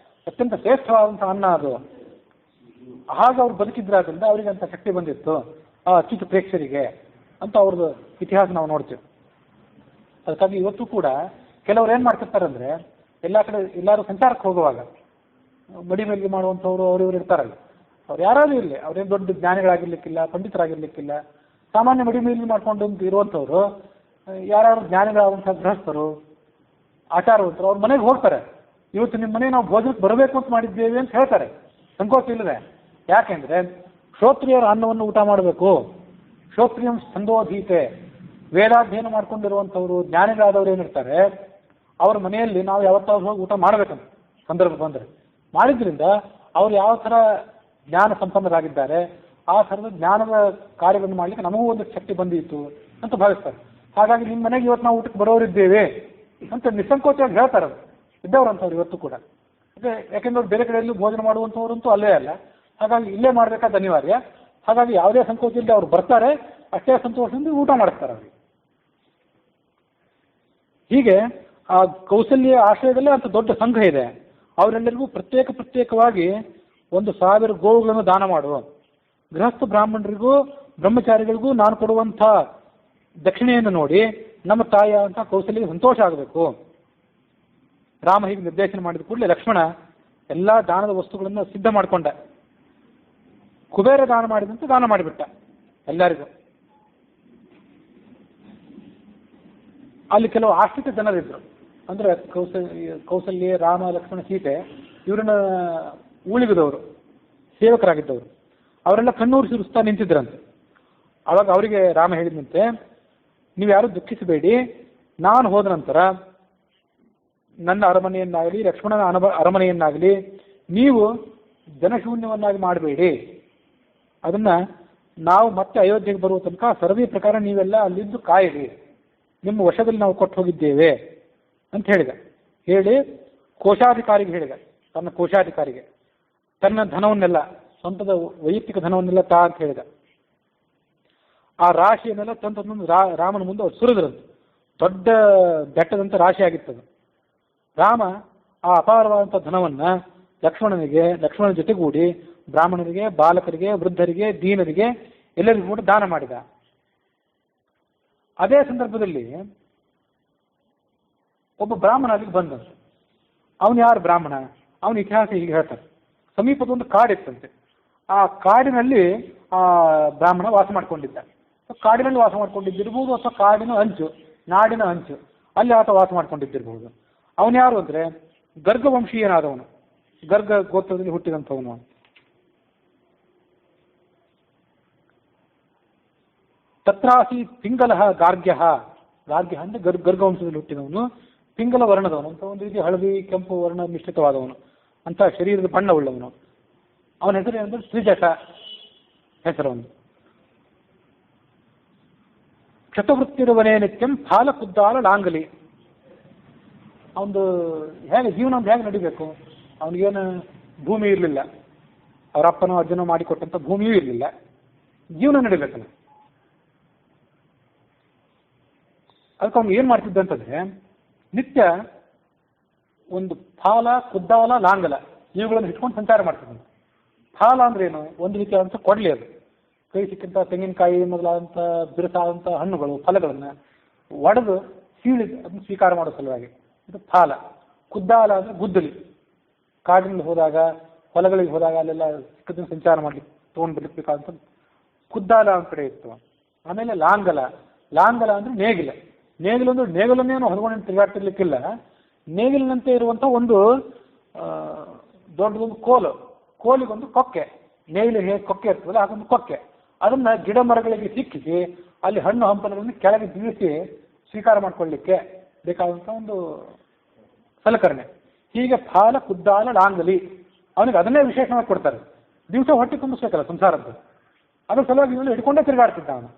ಅತ್ಯಂತ ಶ್ರೇಷ್ಠವಾದಂತಹ ಅನ್ನ ಅದು. ಹಾಗೆ ಅವ್ರು ಬದುಕಿದ್ರಾದ್ರಿಂದ ಅವರಿಗೆ ಅಂತ ಶಕ್ತಿ ಬಂದಿತ್ತು ಆ ಅಚ್ಯುತ ಪ್ರೇಕ್ಷರಿಗೆ ಅಂತ ಅವ್ರದ್ದು ಇತಿಹಾಸ ನಾವು ನೋಡ್ತೀವಿ. ಅದಕ್ಕಾಗಿ ಇವತ್ತು ಕೂಡ ಕೆಲವ್ರು ಏನು ಮಾಡ್ತಿರ್ತಾರೆ ಅಂದರೆ, ಎಲ್ಲ ಕಡೆ ಎಲ್ಲರೂ ಸಂಚಾರಕ್ಕೆ ಹೋಗುವಾಗ ಮಡಿ ಮೇಲಿಗೆ ಮಾಡುವಂಥವ್ರು ಅವ್ರು ಇರ್ತಾರಲ್ಲ, ಅವ್ರು ಯಾರಾದ್ರೂ ಇರಲಿ, ಅವ್ರೇನು ದೊಡ್ಡ ಜ್ಞಾನಿಗಳಾಗಿರ್ಲಿಕ್ಕಿಲ್ಲ, ಪಂಡಿತರಾಗಿರ್ಲಿಕ್ಕಿಲ್ಲ, ಸಾಮಾನ್ಯ ಮಡಿ ಮೇಲಿಗೆ ಮಾಡ್ಕೊಂಡು ಇರುವಂಥವ್ರು, ಯಾರು ಜ್ಞಾನಿಗಳಾದಂಥ ಗೃಹಸ್ಥರು, ಆಚಾರವಂತರು ಅವ್ರ ಮನೆಗೆ ಹೋಗ್ತಾರೆ. ಇವತ್ತು ನಿಮ್ಮ ಮನೆ ನಾವು ಭೋಜನಕ್ಕೆ ಬರಬೇಕು ಅಂತ ಮಾಡಿದ್ದೇವೆ ಅಂತ ಹೇಳ್ತಾರೆ, ಸಂಕೋಚ ಇಲ್ಲದೆ. ಯಾಕೆಂದ್ರೆ ಶ್ರೋತ್ರಿಯರ ಅನ್ನವನ್ನು ಊಟ ಮಾಡಬೇಕು, ಶ್ರೋತ್ರಿಯಂ ಛಂದೋಧೀತೆ, ವೇದಾಧ್ಯಯನ ಮಾಡ್ಕೊಂಡಿರುವಂಥವ್ರು ಜ್ಞಾನಿಗಳಾದವ್ರು ಏನಿರ್ತಾರೆ ಅವ್ರ ಮನೆಯಲ್ಲಿ ನಾವು ಯಾವತ್ತಾದ್ರೂ ಹೋಗಿ ಊಟ ಮಾಡಬೇಕಂತ ಸಂದರ್ಭ ಬಂದರೆ, ಮಾಡಿದ್ರಿಂದ ಅವ್ರು ಯಾವ ಥರ ಜ್ಞಾನ ಸಂಪನ್ನರಾಗಿದ್ದಾರೆ, ಆ ಥರದ ಜ್ಞಾನದ ಕಾರ್ಯವನ್ನು ಮಾಡಲಿಕ್ಕೆ ನಮಗೂ ಒಂದು ಶಕ್ತಿ ಬಂದಿತ್ತು ಅಂತ ಭಾವಿಸ್ತಾರೆ. ಹಾಗಾಗಿ ನಿಮ್ಮ ಮನೆಗೆ ಇವತ್ತು ನಾವು ಊಟಕ್ಕೆ ಬರೋರಿದ್ದೇವೆ ಅಂತ ನಿಸ್ಸಂಕೋಚವಾಗಿ ಹೇಳ್ತಾರೆ ಇದ್ದವ್ರಂಥವ್ರು ಇವತ್ತು ಕೂಡ. ಯಾಕೆಂದ್ರೆ ಬೇರೆ ಕಡೆಯಲ್ಲೂ ಭೋಜನ ಮಾಡುವಂಥವ್ರಂತೂ ಅಲ್ಲೇ ಅಲ್ಲ, ಹಾಗಾಗಿ ಇಲ್ಲೇ ಮಾಡಬೇಕಾದ ಅನಿವಾರ್ಯ. ಹಾಗಾಗಿ ಯಾವುದೇ ಸಂಕೋಚ ಇಲ್ಲದೆ ಅವ್ರು ಬರ್ತಾರೆ, ಅಷ್ಟೇ ಸಂತೋಷದಿಂದ ಊಟ ಮಾಡಿಸ್ತಾರೆ ಅವ್ರಿಗೆ. ಹೀಗೆ ಆ ಕೌಸಲ್ಯ ಆಶ್ರಯದಲ್ಲೇ ಅಂತ ದೊಡ್ಡ ಸಂಘ ಇದೆ, ಅವರೆಲ್ಲರಿಗೂ ಪ್ರತ್ಯೇಕವಾಗಿ 1,000 ಗೋವುಗಳನ್ನು ದಾನ ಮಾಡುವ, ಗೃಹಸ್ಥ ಬ್ರಾಹ್ಮಣರಿಗೂ ಬ್ರಹ್ಮಚಾರಿಗಳಿಗೂ ನಾನು ಕೊಡುವಂಥ ದಕ್ಷಿಣೆಯನ್ನು ನೋಡಿ ನಮ್ಮ ತಾಯಿ ಅಂತ ಕೌಸಲ್ಯ ಸಂತೋಷ ಆಗಬೇಕು. ರಾಮ ಹೀಗೆ ನಿರ್ದೇಶನ ಮಾಡಿದ ಕೂಡಲೇ ಲಕ್ಷ್ಮಣ ಎಲ್ಲ ದಾನದ ವಸ್ತುಗಳನ್ನು ಸಿದ್ಧ ಮಾಡಿಕೊಂಡ. ಕುಬೇರ ದಾನ ಮಾಡಿದಂತೆ ದಾನ ಮಾಡಿಬಿಟ್ಟ ಎಲ್ಲರಿಗೂ. ಅಲ್ಲಿ ಕೆಲವು ಆಶ್ರಿತ ಜನರಿದ್ರು, ಅಂದ್ರೆ ಕೌಸಲ್ಯ, ರಾಮ, ಲಕ್ಷ್ಮಣ, ಸೀತೆ ಇವರನ್ನ ಉಳಿದವರು, ಸೇವಕರಾಗಿದ್ದವರು, ಅವರೆಲ್ಲ ಕಣ್ಣೂರು ಸುರಿಸ್ತಾ ನಿಂತಿದ್ರಂತೆ. ಅವಾಗ ಅವರಿಗೆ ರಾಮ ಹೇಳಿದಂತೆ, ನೀವು ಯಾರು ದುಃಖಿಸಬೇಡಿ, ನಾನು ಹೋದ ನಂತರ ನನ್ನ ಅರಮನೆಯನ್ನಾಗಲಿ ಲಕ್ಷ್ಮಣನ ಅರಮನೆಯನ್ನಾಗಲಿ ನೀವು ಜನಶೂನ್ಯವನ್ನಾಗಿ ಮಾಡಬೇಡಿ, ಅದನ್ನ ನಾವು ಮತ್ತೆ ಅಯೋಧ್ಯೆಗೆ ಬರುವ ತನಕ ಸರದಿ ಪ್ರಕಾರ ನೀವೆಲ್ಲ ಅಲ್ಲಿದ್ದು ಕಾಯಿರಿ, ನಿಮ್ಮ ವಶದಲ್ಲಿ ನಾವು ಕೊಟ್ಟು ಹೋಗಿದ್ದೇವೆ ಅಂತ ಹೇಳಿದ. ಹೇಳಿ ಕೋಶಾಧಿಕಾರಿಗೆ ಹೇಳಿದ, ತನ್ನ ಕೋಶಾಧಿಕಾರಿಗೆ ತನ್ನ ಧನವನ್ನೆಲ್ಲ, ಸ್ವಂತದ ವೈಯಕ್ತಿಕ ಧನವನ್ನೆಲ್ಲ ತಾ ಅಂತ ಹೇಳಿದ. ಆ ರಾಶಿಯನ್ನೆಲ್ಲ ತಂದು ರಾಮನ ಮುಂದೆ ಅವ್ರು ಸುರಿದ್ರಂತೆ. ದೊಡ್ಡ ಬೆಟ್ಟದಂತ ರಾಶಿ ಆಗಿತ್ತದು. ರಾಮ ಆ ಅಪಾರವಾದಂಥ ಧನವನ್ನ ಲಕ್ಷ್ಮಣನ ಜೊತೆಗೂಡಿ ಬ್ರಾಹ್ಮಣರಿಗೆ, ಬಾಲಕರಿಗೆ, ವೃದ್ಧರಿಗೆ, ದೀನರಿಗೆ ಎಲ್ಲರಿಗೂ ಕೂಡ ದಾನ ಮಾಡಿದ. ಅದೇ ಸಂದರ್ಭದಲ್ಲಿ ಒಬ್ಬ ಬ್ರಾಹ್ಮಣ ಅಲ್ಲಿಗೆ ಬಂದಂತೆ. ಅವನು ಯಾರು ಬ್ರಾಹ್ಮಣ? ಅವನ ಇತಿಹಾಸ ಹೀಗೆ ಹೇಳ್ತಾರೆ. ಸಮೀಪದ ಒಂದು ಕಾಡಿತ್ತಂತೆ. ಆ ಕಾಡಿನಲ್ಲಿ ಆ ಬ್ರಾಹ್ಮಣ ವಾಸ ಮಾಡ್ಕೊಂಡಿದ್ದ. ಕಾಡಿನಲ್ಲಿ ವಾಸ ಮಾಡ್ಕೊಂಡಿದ್ದಿರ್ಬೋದು, ಅಥವಾ ಕಾಡಿನ ಅಂಚು, ನಾಡಿನ ಅಂಚು, ಅಲ್ಲಿ ಆತ ವಾಸ ಮಾಡ್ಕೊಂಡಿದ್ದಿರ್ಬೋದು. ಅವನು ಯಾರು ಅಂದ್ರೆ ಗರ್ಗವಂಶೀಯನಾದವನು, ಗರ್ಗ ಗೋತ್ರದಲ್ಲಿ ಹುಟ್ಟಿದಂಥವನು. ತತ್ರಾಸಿ ಪಿಂಗಲ ಗಾರ್ಗ್ಯ ಅಂದ್ರೆ ಗರ್ಗವಂಶದಲ್ಲಿ ಹುಟ್ಟಿದವನು, ಪಿಂಗಲ ವರ್ಣದವನು ಅಂತ ಒಂದು ರೀತಿ ಹಳದಿ ಕೆಂಪು ವರ್ಣ ಮಿಶ್ರಿತವಾದವನು ಅಂತ ಶರೀರದ ಬಣ್ಣವುಳ್ಳವನು. ಅವನ ಹೆಸರು ಏನಂದ್ರೆ ಶ್ರೀಜಟ ಹೆಸರವನು. ಕ್ಷತವೃತ್ತಿರುವನೇ ನಿತ್ಯಂ ಫಾಲ ಕುದ್ದಾಲ ಲಾಂಗಲಿ. ಅವನು ಹೇಗೆ ಜೀವನ ಹೇಗೆ ನಡಿಬೇಕು? ಅವನಿಗೇನು ಭೂಮಿ ಇರಲಿಲ್ಲ, ಅವರ ಅಪ್ಪನೋ ಅಜ್ಜನೋ ಮಾಡಿಕೊಟ್ಟಂತ ಭೂಮಿಯೂ ಇರಲಿಲ್ಲ, ಜೀವನ ನಡಿಬೇಕಲ್ಲ. ಅದಕ್ಕೆ ಅವ್ನು ಏನು ಮಾಡ್ತಿದ್ದಂತಂದ್ರೆ, ನಿತ್ಯ ಒಂದು ಫಾಲ, ಕುದ್ದಾಲ, ಲಾಂಗಲ ಇವುಗಳನ್ನು ಇಟ್ಕೊಂಡು ಸಂಚಾರ ಮಾಡ್ತಿದ್ದಾನೆ. ಫಾಲ ಅಂದ್ರೆ ಏನು? ಒಂದು ರೀತಿಯಾದಂಥ ಕೊಡ್ಲಿ ಅದು. ಕೈ ಸಿಕ್ಕಂಥ ತೆಂಗಿನಕಾಯಿ ಮೊದಲಾದಂಥ ಬಿರುಸಾದಂಥ ಹಣ್ಣುಗಳು, ಫಲಗಳನ್ನು ಒಡೆದು ಸೀಳಿ ಅದನ್ನು ಸ್ವೀಕಾರ ಮಾಡೋ ಸಲುವಾಗಿ ಇದು ಫಾಲ. ಕುದ್ದಾಲ ಅಂದರೆ ಗುದ್ದಲಿ. ಕಾಡಿನಲ್ಲಿ ಹೋದಾಗ, ಹೊಲಗಳಿಗೆ ಹೋದಾಗ ಅಲ್ಲೆಲ್ಲ ಸಿಕ್ಕದನ್ನು ಸಂಚಾರ ಮಾಡ್ಲಿಕ್ಕೆ ತೊಗೊಂಡು ಬರ್ಲಿಕ್ಬೇಕಾದಂಥ ಕುದ್ದಾಲ ಒಂದು ಕಡೆ ಇತ್ತು. ಆಮೇಲೆ ಲಾಂಗಲ. ಲಾಂಗಲ ಅಂದರೆ ನೇಗಿಲ. ನೇಗಿಲು ಅಂದ್ರೆ ನೇಗಿಲನ್ನೇನು ಹೊರಗೊಂಡು ತಿರುಗಾಡ್ತಿರ್ಲಿಕ್ಕಿಲ್ಲ. ನೇಗಿಲಿನಂತೆ ಇರುವಂಥ ಒಂದು ದೊಡ್ಡದೊಂದು ಕೋಲು, ಕೋಲಿಗೊಂದು ಕೊಕ್ಕೆ, ನೇಗಿಲು ಹೇಗೆ ಕೊಕ್ಕೆ ಇರ್ತದಲ್ಲ ಅದೊಂದು ಕೊಕ್ಕೆ, ಅದನ್ನು ಗಿಡ ಮರಗಳಿಗೆ ಸಿಕ್ಕಿಸಿ ಅಲ್ಲಿ ಹಣ್ಣು ಹಂಪಲುಗಳನ್ನು ಕೆಳಗೆ ಬೀಳಿಸಿ ಸ್ವೀಕಾರ ಮಾಡ್ಕೊಳ್ಳಿಕ್ಕೆ ಬೇಕಾದಂಥ ಒಂದು ಸಲಕರಣೆ. ಹೀಗೆ ಫಾಲ, ಕುದ್ದಾಲ, ಲಾಂಗಲಿ ಅವನಿಗೆ ಅದನ್ನೇ ವಿಶೇಷವಾಗಿ ಕೊಡ್ತಾರೆ. ದಿವಸ ಹೊಟ್ಟೆ ತುಂಬಿಸ್ಬೇಕಲ್ಲ ಸಂಸಾರದ್ದು, ಅದ್ರ ಸಲುವಾಗಿ ಇವನು ಹಿಡ್ಕೊಂಡೇ ತಿರುಗಾಡ್ತಿದ್ದ ಅವನು.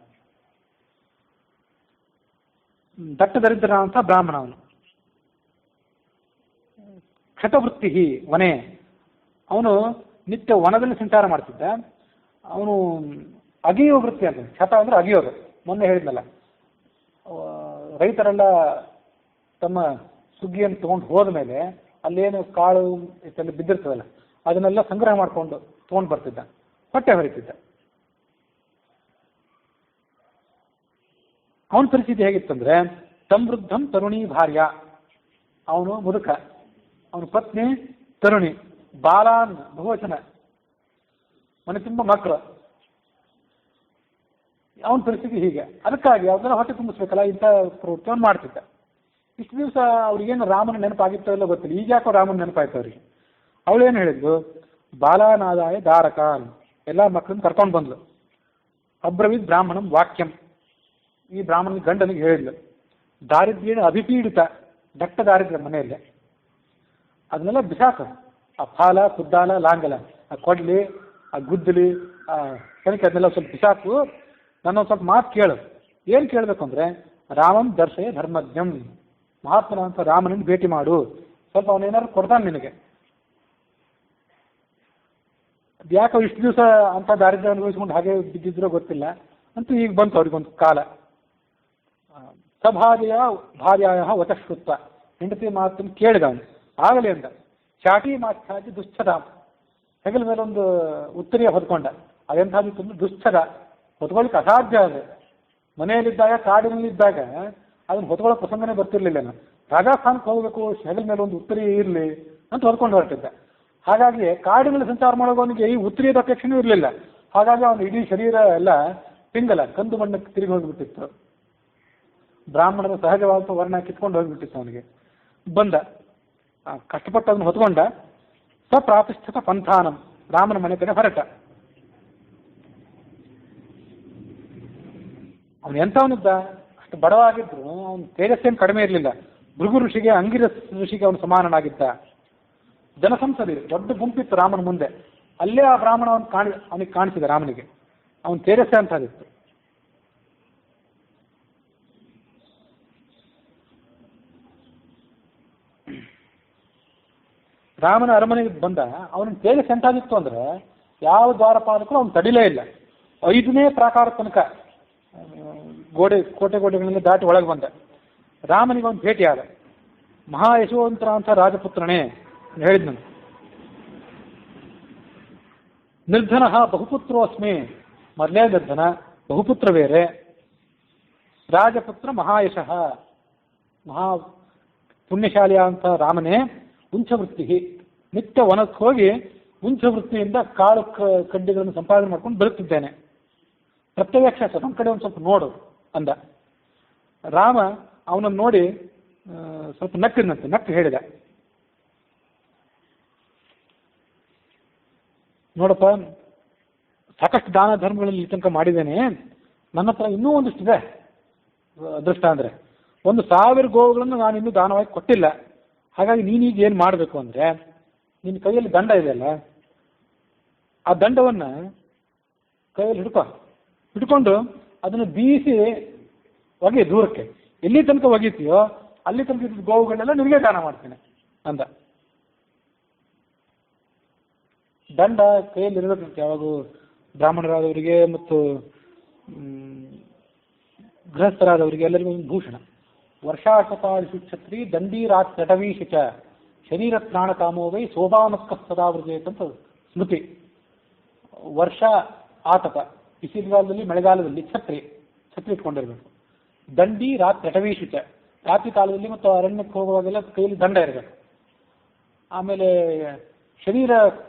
ದಟ್ಟ ದರಿದ್ರ ಅಂತ ಬ್ರಾಹ್ಮಣ ಅವನು. ಕ್ಷತವೃತ್ತಿ ವನೆ, ಅವನು ನಿತ್ಯ ವನದಲ್ಲಿ ಸಂಚಾರ ಮಾಡ್ತಿದ್ದ. ಅವನು ಅಗಿಯುವ ವೃತ್ತಿ ಅಂತ. ಕ್ಷತ ಅಂದ್ರೆ ಅಗಿಯೋದು. ಮೊನ್ನೆ ಹೇಳಿದ್ನಲ್ಲ, ರೈತರೆಲ್ಲ ತಮ್ಮ ಸುಗ್ಗಿಯನ್ನು ತಗೊಂಡು ಹೋದ ಮೇಲೆ ಅಲ್ಲೇನು ಕಾಳು ಇಷ್ಟೆಲ್ಲ ಬಿದ್ದಿರ್ತದಲ್ಲ ಅದನ್ನೆಲ್ಲ ಸಂಗ್ರಹ ಮಾಡಿಕೊಂಡು ತಗೊಂಡು ಬರ್ತಿದ್ದ, ಹೊಟ್ಟೆ ಹೊರಿತಿದ್ದ. ಅವನ ಪರಿಸ್ಥಿತಿ ಹೇಗಿತ್ತಂದ್ರೆ, ಸಮೃದ್ಧಂ ತರುಣಿ ಭಾರ್ಯ, ಅವನು ಮುದುಕ, ಅವನ ಪತ್ನಿ ತರುಣಿ, ಬಾಲಾನ್ ಬಹುವಚನ, ಮನೆ ತುಂಬ ಮಕ್ಕಳು. ಅವನ ಪರಿಸ್ಥಿತಿ ಹೀಗೆ. ಅದಕ್ಕಾಗಿ ಅದನ್ನ ಹೊಟ್ಟೆ ತುಂಬಿಸ್ಬೇಕಲ್ಲ, ಇಂಥ ಪ್ರವೃತ್ತಿಯನ್ನು ಮಾಡ್ತಿದ್ದ. ಇಷ್ಟು ದಿವಸ ಅವ್ರಿಗೇನು ರಾಮನ ನೆನಪಾಗಿತ್ತೋ ಇಲ್ಲ ಗೊತ್ತಿಲ್ಲ. ಈಗ ಯಾಕೋ ರಾಮನ ನೆನಪಾಯ್ತು ಅವರಿಗೆ. ಅವಳೇನು ಹೇಳಿದ್ಲು, ಬಾಲಾನಾದಾಯ ದಾರಕಾನ್, ಎಲ್ಲ ಮಕ್ಕಳನ್ನ ಕರ್ಕೊಂಡು ಬಂದ್ಲು. ಅಬ್ರವೀದ್ ಬ್ರಾಹ್ಮಣಂ ವಾಕ್ಯಂ, ಈ ಬ್ರಾಹ್ಮಣ ಗಂಡನಿಗೆ ಹೇಳಿದ್ಲು, ದಾರಿದ್ರ್ಯನ ಅಭಿಪೀಡಿತ, ದಟ್ಟ ದಾರಿದ್ರ್ಯ ಮನೆಯಲ್ಲೇ, ಅದನ್ನೆಲ್ಲ ಬಿಸಾಕ. ಆ ಫಾಲ, ಕುದ್ದಾಲ, ಲಾಂಗಲ, ಆ ಕೊಡ್ಲಿ, ಆ ಗುದ್ದಲಿ, ಆ ಕಣಿಕೆ, ಅದನ್ನೆಲ್ಲ ಸ್ವಲ್ಪ ಬಿಸಾಕು. ನನ್ನೊಂದು ಸ್ವಲ್ಪ ಮಾತು ಕೇಳು. ಏನು ಕೇಳಬೇಕು ಅಂದರೆ, ರಾಮಂ ದರ್ಶಯ ಧರ್ಮಜ್ಞಂ, ಮಹಾತ್ಮನಂತ ರಾಮನನ್ನು ಭೇಟಿ ಮಾಡು, ಸ್ವಲ್ಪ ಅವನೇನಾದ್ರು ಕೊಡ್ತಾನೆ ನಿನಗೆ. ಯಾಕೆ ಇಷ್ಟು ದಿವಸ ಅಂಥ ದಾರಿದ್ರ್ಯ ಅನುಭವಿಸ್ಕೊಂಡು ಹಾಗೆ ಬಿದ್ದಿದ್ರೋ ಗೊತ್ತಿಲ್ಲ, ಅಂತೂ ಈಗ ಬಂತು ಅವ್ರಿಗೊಂದು ಕಾಲ. ಭಾರ್ಯಾಯ ವಚಶ್ರುತ್ವ, ಹೆಂಡತಿ ಮಾತನ್ನು ಕೇಳಿದವನು. ಆಗಲಿ ಅಂದ. ಚಾಟಿ ಮಾಚಾಟಿ ದುಶ್ಚದ, ಹೆಗಲ ಮೇಲೆ ಒಂದು ಉತ್ತರಿಯ ಹೊದ್ಕೊಂಡ. ಅದೆಂಥದ್ದು ದುಶ್ಚದ, ಹೊತ್ಕೊಳ್ಳಿಕ್ಕೆ ಅಸಾಧ್ಯ. ಅದು ಮನೆಯಲ್ಲಿದ್ದಾಗ, ಕಾಡಿನಲ್ಲಿದ್ದಾಗ ಅದನ್ನು ಹೊತ್ಕೊಳ್ಳೋ ಪ್ರಸಂಗನೇ ಬರ್ತಿರ್ಲಿಲ್ಲ. ರಾಜಸ್ಥಾನಕ್ಕೆ ಹೋಗಬೇಕು, ಹೆಗಲ ಮೇಲೆ ಒಂದು ಉತ್ತರಿ ಇರಲಿ ಅಂತ ಹೊದ್ಕೊಂಡು ಹೊರಟಿದ್ದ. ಹಾಗಾಗಿ ಕಾಡಿನಲ್ಲಿ ಸಂಚಾರ ಮಾಡೋವನಿಗೆ ಈ ಉತ್ತರಿಯದ ಅಪೇಕ್ಷೆನೂ ಇರಲಿಲ್ಲ. ಹಾಗಾಗಿ ಅವನ ಇಡೀ ಶರೀರ ಎಲ್ಲ ಪಿಂಗಲ, ಕಂದು ಬಣ್ಣಕ್ಕೆ ತಿರುಗಿ ಹೋಗಿಬಿಟ್ಟಿತ್ತು. ಬ್ರಾಹ್ಮಣರ ಸಹಜವಾದ ವರ್ಣ ಕಿತ್ಕೊಂಡು ಹೋಗಿಬಿಟ್ಟಿತ್ತು ಅವನಿಗೆ. ಬಂದ, ಕಷ್ಟಪಟ್ಟು ಅದನ್ನು ಹೊತ್ಕೊಂಡ. ಸ್ವಪ್ರಾತಿಷ್ಠಿತ ಪಂಥಾನಂ, ರಾಮನ ಮನೆ ಕಡೆ ಹೊರಟ. ಅವನು ಎಂಥವನಿದ್ದ, ಅಷ್ಟು ಬಡವಾಗಿದ್ರು ಅವನು ತೇಜಸ್ಸೇನು ಕಡಿಮೆ ಇರಲಿಲ್ಲ. ಭೃಗು ಋಷಿಗೆ, ಅಂಗಿರಸ್ ಋಷಿಗೆ ಅವನು ಸಮಾನನಾಗಿದ್ದ. ಜನಸಂಸದಿ ದೊಡ್ಡ ಗುಂಪಿತ್ತು ರಾಮನ ಮುಂದೆ. ಅಲ್ಲೇ ಆ ಬ್ರಾಹ್ಮಣ ಅವನಿಗೆ ಕಾಣಿಸಿದ ರಾಮನಿಗೆ. ಅವನ ತೇಜಸ್ಸೆ ಅಂತದಿತ್ತು. ರಾಮನ ಅರಮನೆಗೆ ಬಂದ. ಅವನ ತೇಜಸ್ ಎಂತಾಗಿತ್ತು ಅಂದ್ರೆ, ಯಾವ ದ್ವಾರಪಾಲಕರು ಅವನು ತಡಿಲೇ ಇಲ್ಲ. 5ನೇ ಪ್ರಾಕಾರ ತನಕ ಕೋಟೆ ಗೋಡೆಗಳನ್ನ ದಾಟಿ ಒಳಗೆ ಬಂದ. ರಾಮನಿಗೆ ಅವನು ಭೇಟಿಯಾದ. ಮಹಾ ಯಶೋವಂತರ ಅಂತ ರಾಜಪುತ್ರನೇ ಹೇಳಿದ್ನು. ನಿರ್ಧನ ಬಹುಪುತ್ರೋಸ್ಮಿ, ಮೊದಲೇ ನಿರ್ಧನ, ಬಹುಪುತ್ರ ಬೇರೆ. ರಾಜಪುತ್ರ ಮಹಾಯಶಃ, ಮಹಾ ಪುಣ್ಯಶಾಲಿಯ ಅಂತ ರಾಮನೇ. ಉಂಚವೃತ್ತಿ, ನಿತ್ಯ ವನಕ್ಕೆ ಹೋಗಿ ಉಂಚವೃತ್ತಿಯಿಂದ ಕಾಳು ಕಡ್ಡಿಗಳನ್ನು ಸಂಪಾದನೆ ಮಾಡ್ಕೊಂಡು ಬದುಕ್ತಿದ್ದೇನೆ. ಪ್ರತ್ಯಕ್ಷ ನಮ್ಮ ಕಡೆ ಒಂದು ಸ್ವಲ್ಪ ನೋಡು ಅಂದ. ರಾಮ ಅವನನ್ನು ನೋಡಿ ಸ್ವಲ್ಪ ನಕ್ಕಿದಂತೆ, ನಕ್ಕು ಹೇಳಿದ, ನೋಡಪ್ಪ, ಸಾಕಷ್ಟು ದಾನ ಧರ್ಮಗಳಲ್ಲಿ ಈ ತನಕ ಮಾಡಿದ್ದೇನೆ. ನನ್ನ ಹತ್ರ ಇನ್ನೂ ಒಂದಿಷ್ಟಿದೆ. ಅದೃಷ್ಟ ಅಂದರೆ 1,000 ಗೋವುಗಳನ್ನು ನಾನು ಇನ್ನೂ ದಾನವಾಗಿ ಕೊಟ್ಟಿಲ್ಲ. ಹಾಗಾಗಿ ನೀನೀಗ ಏನು ಮಾಡಬೇಕು ಅಂದರೆ, ನಿನ್ನ ಕೈಯಲ್ಲಿ ದಂಡ ಇದೆಯಲ್ಲ, ಆ ದಂಡವನ್ನು ಕೈಯಲ್ಲಿ ಹಿಡ್ಕೊಂಡು ಅದನ್ನು ಬೀಸಿ ಒಗೆ ದೂರಕ್ಕೆ. ಎಲ್ಲಿ ತನಕ ಒಗೀತೀಯೋ ಅಲ್ಲಿ ತನಕ ಇದ್ದ ಗೋವುಗಳನ್ನೆಲ್ಲ ನಿನಗೆ ದಾನ ಮಾಡ್ತೇನೆ ಅಂದ. ದಂಡ ಕೈಯಲ್ಲಿ ಇರಬೇಕಂತೆ ಯಾವಾಗೂ ಬ್ರಾಹ್ಮಣರಾದವರಿಗೆ ಮತ್ತು ಗೃಹಸ್ಥರಾದವರಿಗೆ ಎಲ್ಲರಿಗೂ ಭೂಷಣ. ವರ್ಷಾಶತಾದಿಷು ಛತ್ರಿ ದಂಡೀರಾತ್ ನಟವೀಶಿಚ ಶರೀರ ಪ್ರಾಣ ಕಾಮೋವೈ ಶೋಭಾನಸ್ಕ ಸದಾ ವೃಜೇತ್ ಅಂತ ಸ್ಮೃತಿ. ವರ್ಷ ಆತಪ, ಬಿಸಿಲುಗಾಲದಲ್ಲಿ ಮಳೆಗಾಲದಲ್ಲಿ ಛತ್ರಿ ಇಟ್ಕೊಂಡಿರ್ಬೇಕು. ದಂಡಿ ರಾತ್ರಿ ಅಟವೀಶುಚ, ರಾತ್ರಿ ಕಾಲದಲ್ಲಿ ಮತ್ತು ಅರಣ್ಯಕ್ಕೆ ಹೋಗುವಾಗೆಲ್ಲ ಕೈಯಲ್ಲಿ ದಂಡ ಇರಬೇಕು. ಆಮೇಲೆ ಶರೀರ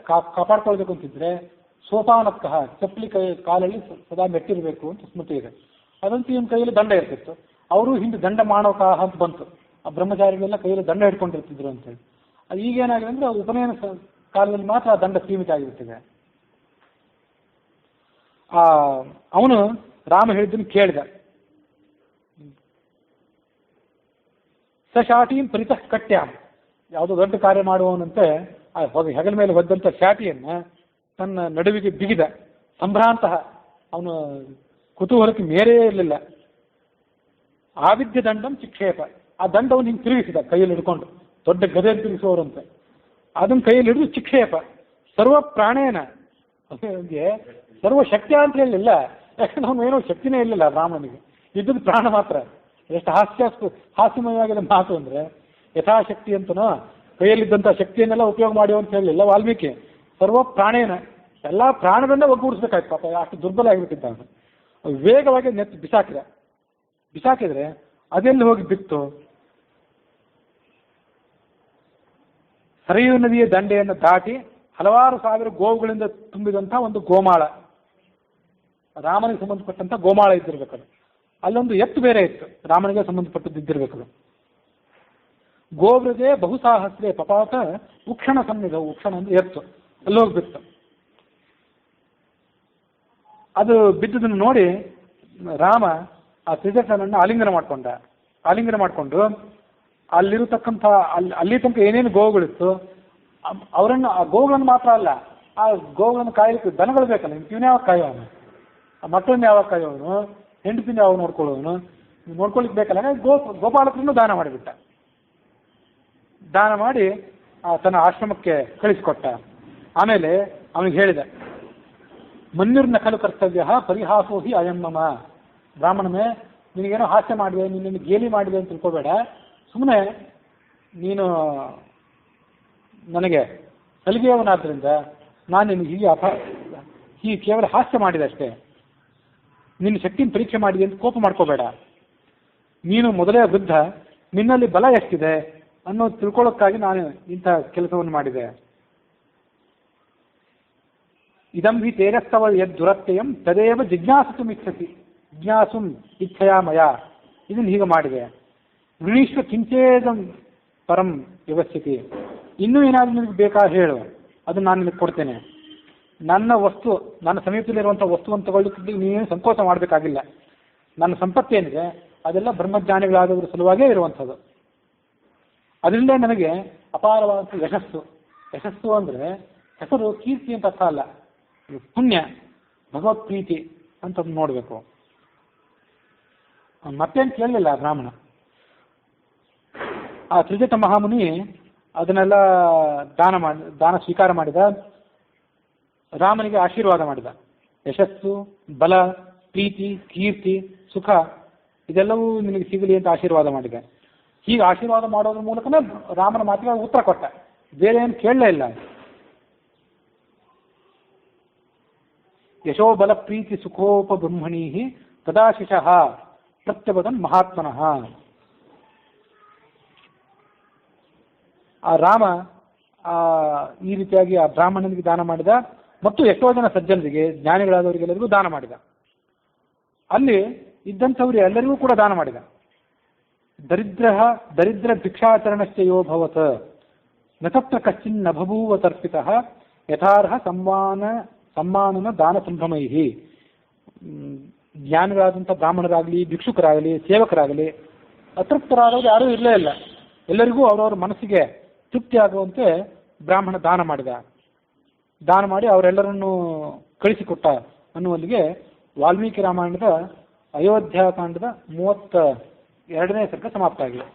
ಕಾಪಾಡ್ಕೊಳ್ಬೇಕು ಅಂತಿದ್ರೆ ಸೋಪಾನಕ್ಕ ಚಪ್ಪಲಿ ಕಾಲಲ್ಲಿ ಸದಾ ಮೆಟ್ಟಿರಬೇಕು ಅಂತ ಸ್ಮೃತಿ ಇದೆ. ಅದಂತೂ ಇವನ ಕೈಯಲ್ಲಿ ದಂಡ ಇರ್ತಿತ್ತು. ಅವರು ಹಿಂದೆ ದಂಡ ಮಾಡೋಕಾಹ ಅಂತ ಬಂತು. ಆ ಬ್ರಹ್ಮಚಾರಿಗಳೆಲ್ಲ ಕೈಯಲ್ಲಿ ದಂಡ ಹಿಡ್ಕೊಂಡಿರ್ತಿದ್ರು ಅಂತೇಳಿ. ಅದು ಈಗೇನಾಗಿದೆ ಅಂದ್ರೆ ಉಪನಯನ ಕಾಲದಲ್ಲಿ ಮಾತ್ರ ಆ ದಂಡ ಸೀಮಿತ ಆಗಿರುತ್ತದೆ. ಅವನು ರಾಮ ಹೇಳಿದ್ದನ್ನು ಕೇಳಿದ. ಸಶಾಟೀಂ ಪರಿತಃ ಕಟ್ಯಾಂ, ಯಾವುದೋ ದೊಡ್ಡ ಕಾರ್ಯ ಮಾಡುವವನಂತೆ ಹೆಗಲ ಮೇಲೆ ಹೊದ್ದಂಥ ಶಾಟಿಯನ್ನ ತನ್ನ ನಡುವಿಗೆ ಬಿಗಿದ. ಸಂಭ್ರಾಂತ, ಅವನು ಕುತೂಹಲಕ್ಕೆ ಮೇರೇ ಇರಲಿಲ್ಲ. ಆವಿದ್ಯ ದಂಡಂ ಚಿಕ್ಷೇಪ, ಆ ದಂಡವನ್ನು ಹಿಂಗೆ ತಿರುಗಿಸಿದ ಕೈಯಲ್ಲಿ ಹಿಡ್ಕೊಂಡು, ದೊಡ್ಡ ಗದೆ ತಿರುಗಿಸುವವರಂತೆ. ಅದನ್ನು ಕೈಯಲ್ಲಿ ಹಿಡಿದು ಚಿಕ್ಷೇಪ ಸರ್ವ ಪ್ರಾಣೇನ, ಅವನಿಗೆ ಸರ್ವ ಶಕ್ತಿಯ ಅಂತ ಹೇಳಲಿಲ್ಲ, ಯಾಕಂದ್ರೆ ಅವನು ಏನೋ ಶಕ್ತಿನೇ ಇರಲಿಲ್ಲ ರಾಮನಿಗೆ, ಇದ್ದದ್ದು ಪ್ರಾಣ ಮಾತ್ರ. ಎಷ್ಟು ಹಾಸ್ಯಮಯವಾಗಿದೆ ಮಾತು ಅಂದರೆ, ಯಥಾಶಕ್ತಿ ಅಂತನೋ ಕೈಯಲ್ಲಿದ್ದಂಥ ಶಕ್ತಿಯನ್ನೆಲ್ಲ ಉಪಯೋಗ ಮಾಡಿ ಅಂತ ಹೇಳಲಿಲ್ಲ ವಾಲ್ಮೀಕಿ. ಸರ್ವ ಪ್ರಾಣೇನ, ಎಲ್ಲ ಪ್ರಾಣದನ್ನೇ ಒಗ್ಗೂಡಿಸ್ಬೇಕಾಯ್ತು ಪಾಪ, ಅಷ್ಟು ದುರ್ಬಲ ಆಗಿಬಿಟ್ಟಿದ್ದ ಅವನು. ವೇಗವಾಗಿ ನೆತ್ತು ಬಿಸಾಕಿದ್ರೆ ಅದೆಲ್ಲಿ ಹೋಗಿ ಬಿತ್ತು? ಸರಯೂ ನದಿಯ ದಂಡೆಯನ್ನು ದಾಟಿ ಹಲವಾರು ಸಾವಿರ ಗೋವುಗಳಿಂದ ತುಂಬಿದಂಥ ಒಂದು ಗೋಮಾಳ, ರಾಮನಿಗೆ ಸಂಬಂಧಪಟ್ಟಂಥ ಗೋಮಾಳ ಇದ್ದಿರ್ಬೇಕದು. ಅಲ್ಲೊಂದು ಎತ್ತು ಬೇರೆ ಇತ್ತು, ರಾಮನಿಗೆ ಸಂಬಂಧಪಟ್ಟದ್ದು ಇದ್ದಿರ್ಬೇಕದು. ಗೋವ್ರಜೆ ಬಹುಸಾಹಸ್ರೇ ಪಪಾತ ಉಕ್ಷಣ ಸನ್ನಿಧ, ಉಕ್ಷಣ ಅಂದ್ರೆ ಎತ್ತು, ಅಲ್ಲೋಗಿ ಬಿತ್ತು. ಅದು ಬಿದ್ದದನ್ನು ನೋಡಿ ರಾಮ ಆ ತ್ರಿಜಟನನ್ನು ಆಲಿಂಗನ ಮಾಡಿಕೊಂಡು ಅಲ್ಲಿರತಕ್ಕಂಥ ಅಲ್ಲಿ ತನಕ ಏನೇನು ಗೋವುಗಳಿತ್ತು ಅವರನ್ನು, ಆ ಗೋವುಗಳನ್ನು ಮಾತ್ರ ಅಲ್ಲ, ಆ ಗೋವುಗಳನ್ನು ಕಾಯಲಿಕ್ಕೆ ದನಗಳು ಬೇಕಲ್ಲ, ಇವನು ಯಾವಾಗ ಕಾಯೋವನು, ಆ ಮಕ್ಕಳನ್ನ ಯಾವಾಗ ಕಾಯೋವನು, ಹೆಂಡತಿನ ಯಾವಾಗ ನೋಡ್ಕೊಳ್ಳೋವನು, ನೋಡ್ಕೊಳ್ಳಿಕ್ಕೆ ಬೇಕಲ್ಲ. ಗೋಪಾಲಕರನ್ನು ದಾನ ಮಾಡಿಬಿಟ್ಟ. ದಾನ ಮಾಡಿ ತನ್ನ ಆಶ್ರಮಕ್ಕೆ ಕಳಿಸಿಕೊಟ್ಟ. ಆಮೇಲೆ ಅವನಿಗೆ ಹೇಳಿದ, ಮನ್ಯುರ್ ನಕಲು ಕರ್ತವ್ಯ ಪರಿಹಾಸೋ ಹಿ ಅಯಂ ಮಮ. ಬ್ರಾಹ್ಮಣನೇ, ನಿನಗೇನೋ ಹಾಸ್ಯ ಮಾಡಿದೆ, ನಿನ್ನ ಗೇಲಿ ಮಾಡಿದೆ ಅಂತ ತಿಳ್ಕೋಬೇಡ. ಸುಮ್ಮನೆ ನೀನು ನನಗೆ ಸಲಿಗೆಯವನಾದ್ರಿಂದ ನಾನು ನಿನಗೆ ಹೀಗೆ ಕೇವಲ ಹಾಸ್ಯ ಮಾಡಿದೆ ಅಷ್ಟೇ. ನಿನ್ನ ಶಕ್ತಿನ ಪರೀಕ್ಷೆ ಮಾಡಿದೆ ಅಂತ ಕೋಪ ಮಾಡ್ಕೋಬೇಡ. ನೀನು ಮೊದಲೇ ವೃದ್ಧ, ನಿನ್ನಲ್ಲಿ ಬಲ ಎಷ್ಟಿದೆ ಅನ್ನೋದು ತಿಳ್ಕೊಳ್ಳೋಕ್ಕಾಗಿ ನಾನು ಇಂಥ ಕೆಲಸವನ್ನು ಮಾಡಿದೆ. ಇದಂ ಹಿ ತೇಜಸ್ತವ ಯದ್ ದುರತ್ಯಯಂ ತದೇವ ಜಿಜ್ಞಾಸುಂ ಇಚ್ಛೆಯ ಮಯ. ಇದನ್ನು ಹೀಗೆ ಮಾಡಿದೆ. ವೃಣೀಶ್ವ ಕಿಂಚೇದಂ ಪರಂ ವ್ಯವಸ್ಥಿತಿ. ಇನ್ನೂ ಏನಾದರೂ ನಿನಗೆ ಬೇಕಾ ಹೇಳು, ಅದನ್ನು ನಾನು ನಿನಗೆ ಕೊಡ್ತೇನೆ. ನನ್ನ ವಸ್ತು, ನನ್ನ ಸಮೀಪದಲ್ಲಿರುವಂಥ ವಸ್ತುವನ್ನು ತಗೊಳ್ಳಿಕ್ಕೆ ನೀನು ಸಂಕೋಚ ಮಾಡಬೇಕಾಗಿಲ್ಲ. ನನ್ನ ಸಂಪತ್ತೇನಿದೆ ಅದೆಲ್ಲ ಬ್ರಹ್ಮಜ್ಞಾನಿಗಳಾದವರ ಸಲುವಾಗೇ ಇರುವಂಥದ್ದು. ಅದರಿಂದ ನನಗೆ ಅಪಾರವಾದಂಥ ಯಶಸ್ಸು ಅಂದರೆ ಹೆಸರು ಕೀರ್ತಿ ಅಂತ ಅರ್ಥ ಅಲ್ಲ, ಪುಣ್ಯ, ಭಗವತ್ ಪ್ರೀತಿ ಅಂತ ನೋಡಬೇಕು. ಮತ್ತೇನು ಕೇಳಲಿಲ್ಲ ಬ್ರಾಹ್ಮಣ. ಆ ತ್ರಿಜಟ ಮಹಾಮುನಿ ಅದನ್ನೆಲ್ಲ ದಾನ ಸ್ವೀಕಾರ ಮಾಡಿದ. ರಾಮನಿಗೆ ಆಶೀರ್ವಾದ ಮಾಡಿದ. ಯಶಸ್ಸು, ಬಲ, ಪ್ರೀತಿ, ಕೀರ್ತಿ, ಸುಖ ಇದೆಲ್ಲವೂ ನಿನಗೆ ಸಿಗಲಿ ಅಂತ ಆಶೀರ್ವಾದ ಮಾಡಿದೆ. ಹೀಗೆ ಆಶೀರ್ವಾದ ಮಾಡೋದ್ರ ಮೂಲಕನೇ ರಾಮನ ಮಾತಿಗೆ ಉತ್ತರ ಕೊಟ್ಟ, ಬೇರೆ ಏನು ಕೇಳಲೇ ಇಲ್ಲ. ಯಶೋ ಬಲ ಪ್ರೀತಿ ಸುಖೋಪ ಬ್ರಹ್ಮಣೀ ತದಾಶಿಷಃ ಪ್ರತ್ಯವದನ್ ಮಹಾತ್ಮನಃ. ಆ ರಾಮ ಈ ರೀತಿಯಾಗಿ ಆ ಬ್ರಾಹ್ಮಣನಿಗೆ ದಾನ ಮಾಡಿದ ಮತ್ತು ಎಷ್ಟೋ ಜನ ಸಜ್ಜನರಿಗೆ, ಜ್ಞಾನಿಗಳಾದವರಿಗೆಲ್ಲರಿಗೂ ದಾನ ಮಾಡಿದ. ಅಲ್ಲಿ ಇದ್ದಂಥವ್ರು ಎಲ್ಲರಿಗೂ ಕೂಡ ದಾನ ಮಾಡಿದ. ದರಿದ್ರ ಭಿಕ್ಷಾಚರಣಶ್ಚ ಯೋ ಭವತ್ ನ ತತ್ರ ಕಶ್ಚಿನ್ ನ ಬಭೂವ ತರ್ಪಿತಃ ಯಥಾರ್ಹ ಸಮ್ಮಾನನ ದಾನ ಸಂಭ್ರಮೈಹಿ. ಜ್ಞಾನಿಗಳಾದಂಥ ಬ್ರಾಹ್ಮಣರಾಗಲಿ, ಭಿಕ್ಷುಕರಾಗಲಿ, ಸೇವಕರಾಗಲಿ ಅತೃಪ್ತರಾದವರು ಯಾರೂ ಇರಲೇ ಇಲ್ಲ. ಎಲ್ಲರಿಗೂ ಅವರವ್ರ ಮನಸ್ಸಿಗೆ ತೃಪ್ತಿ ಆಗುವಂತೆ ಬ್ರಾಹ್ಮಣ ದಾನ ಮಾಡಿ ಅವರೆಲ್ಲರನ್ನೂ ಕಳಿಸಿಕೊಟ್ಟ ಅನ್ನುವಲ್ಲಿಗೆ ವಾಲ್ಮೀಕಿ ರಾಮಾಯಣದ ಅಯೋಧ್ಯಾಕಾಂಡದ 32ನೇ ಸರ್ಗ ಸಮಾಪ್ತ ಆಗಿದೆ.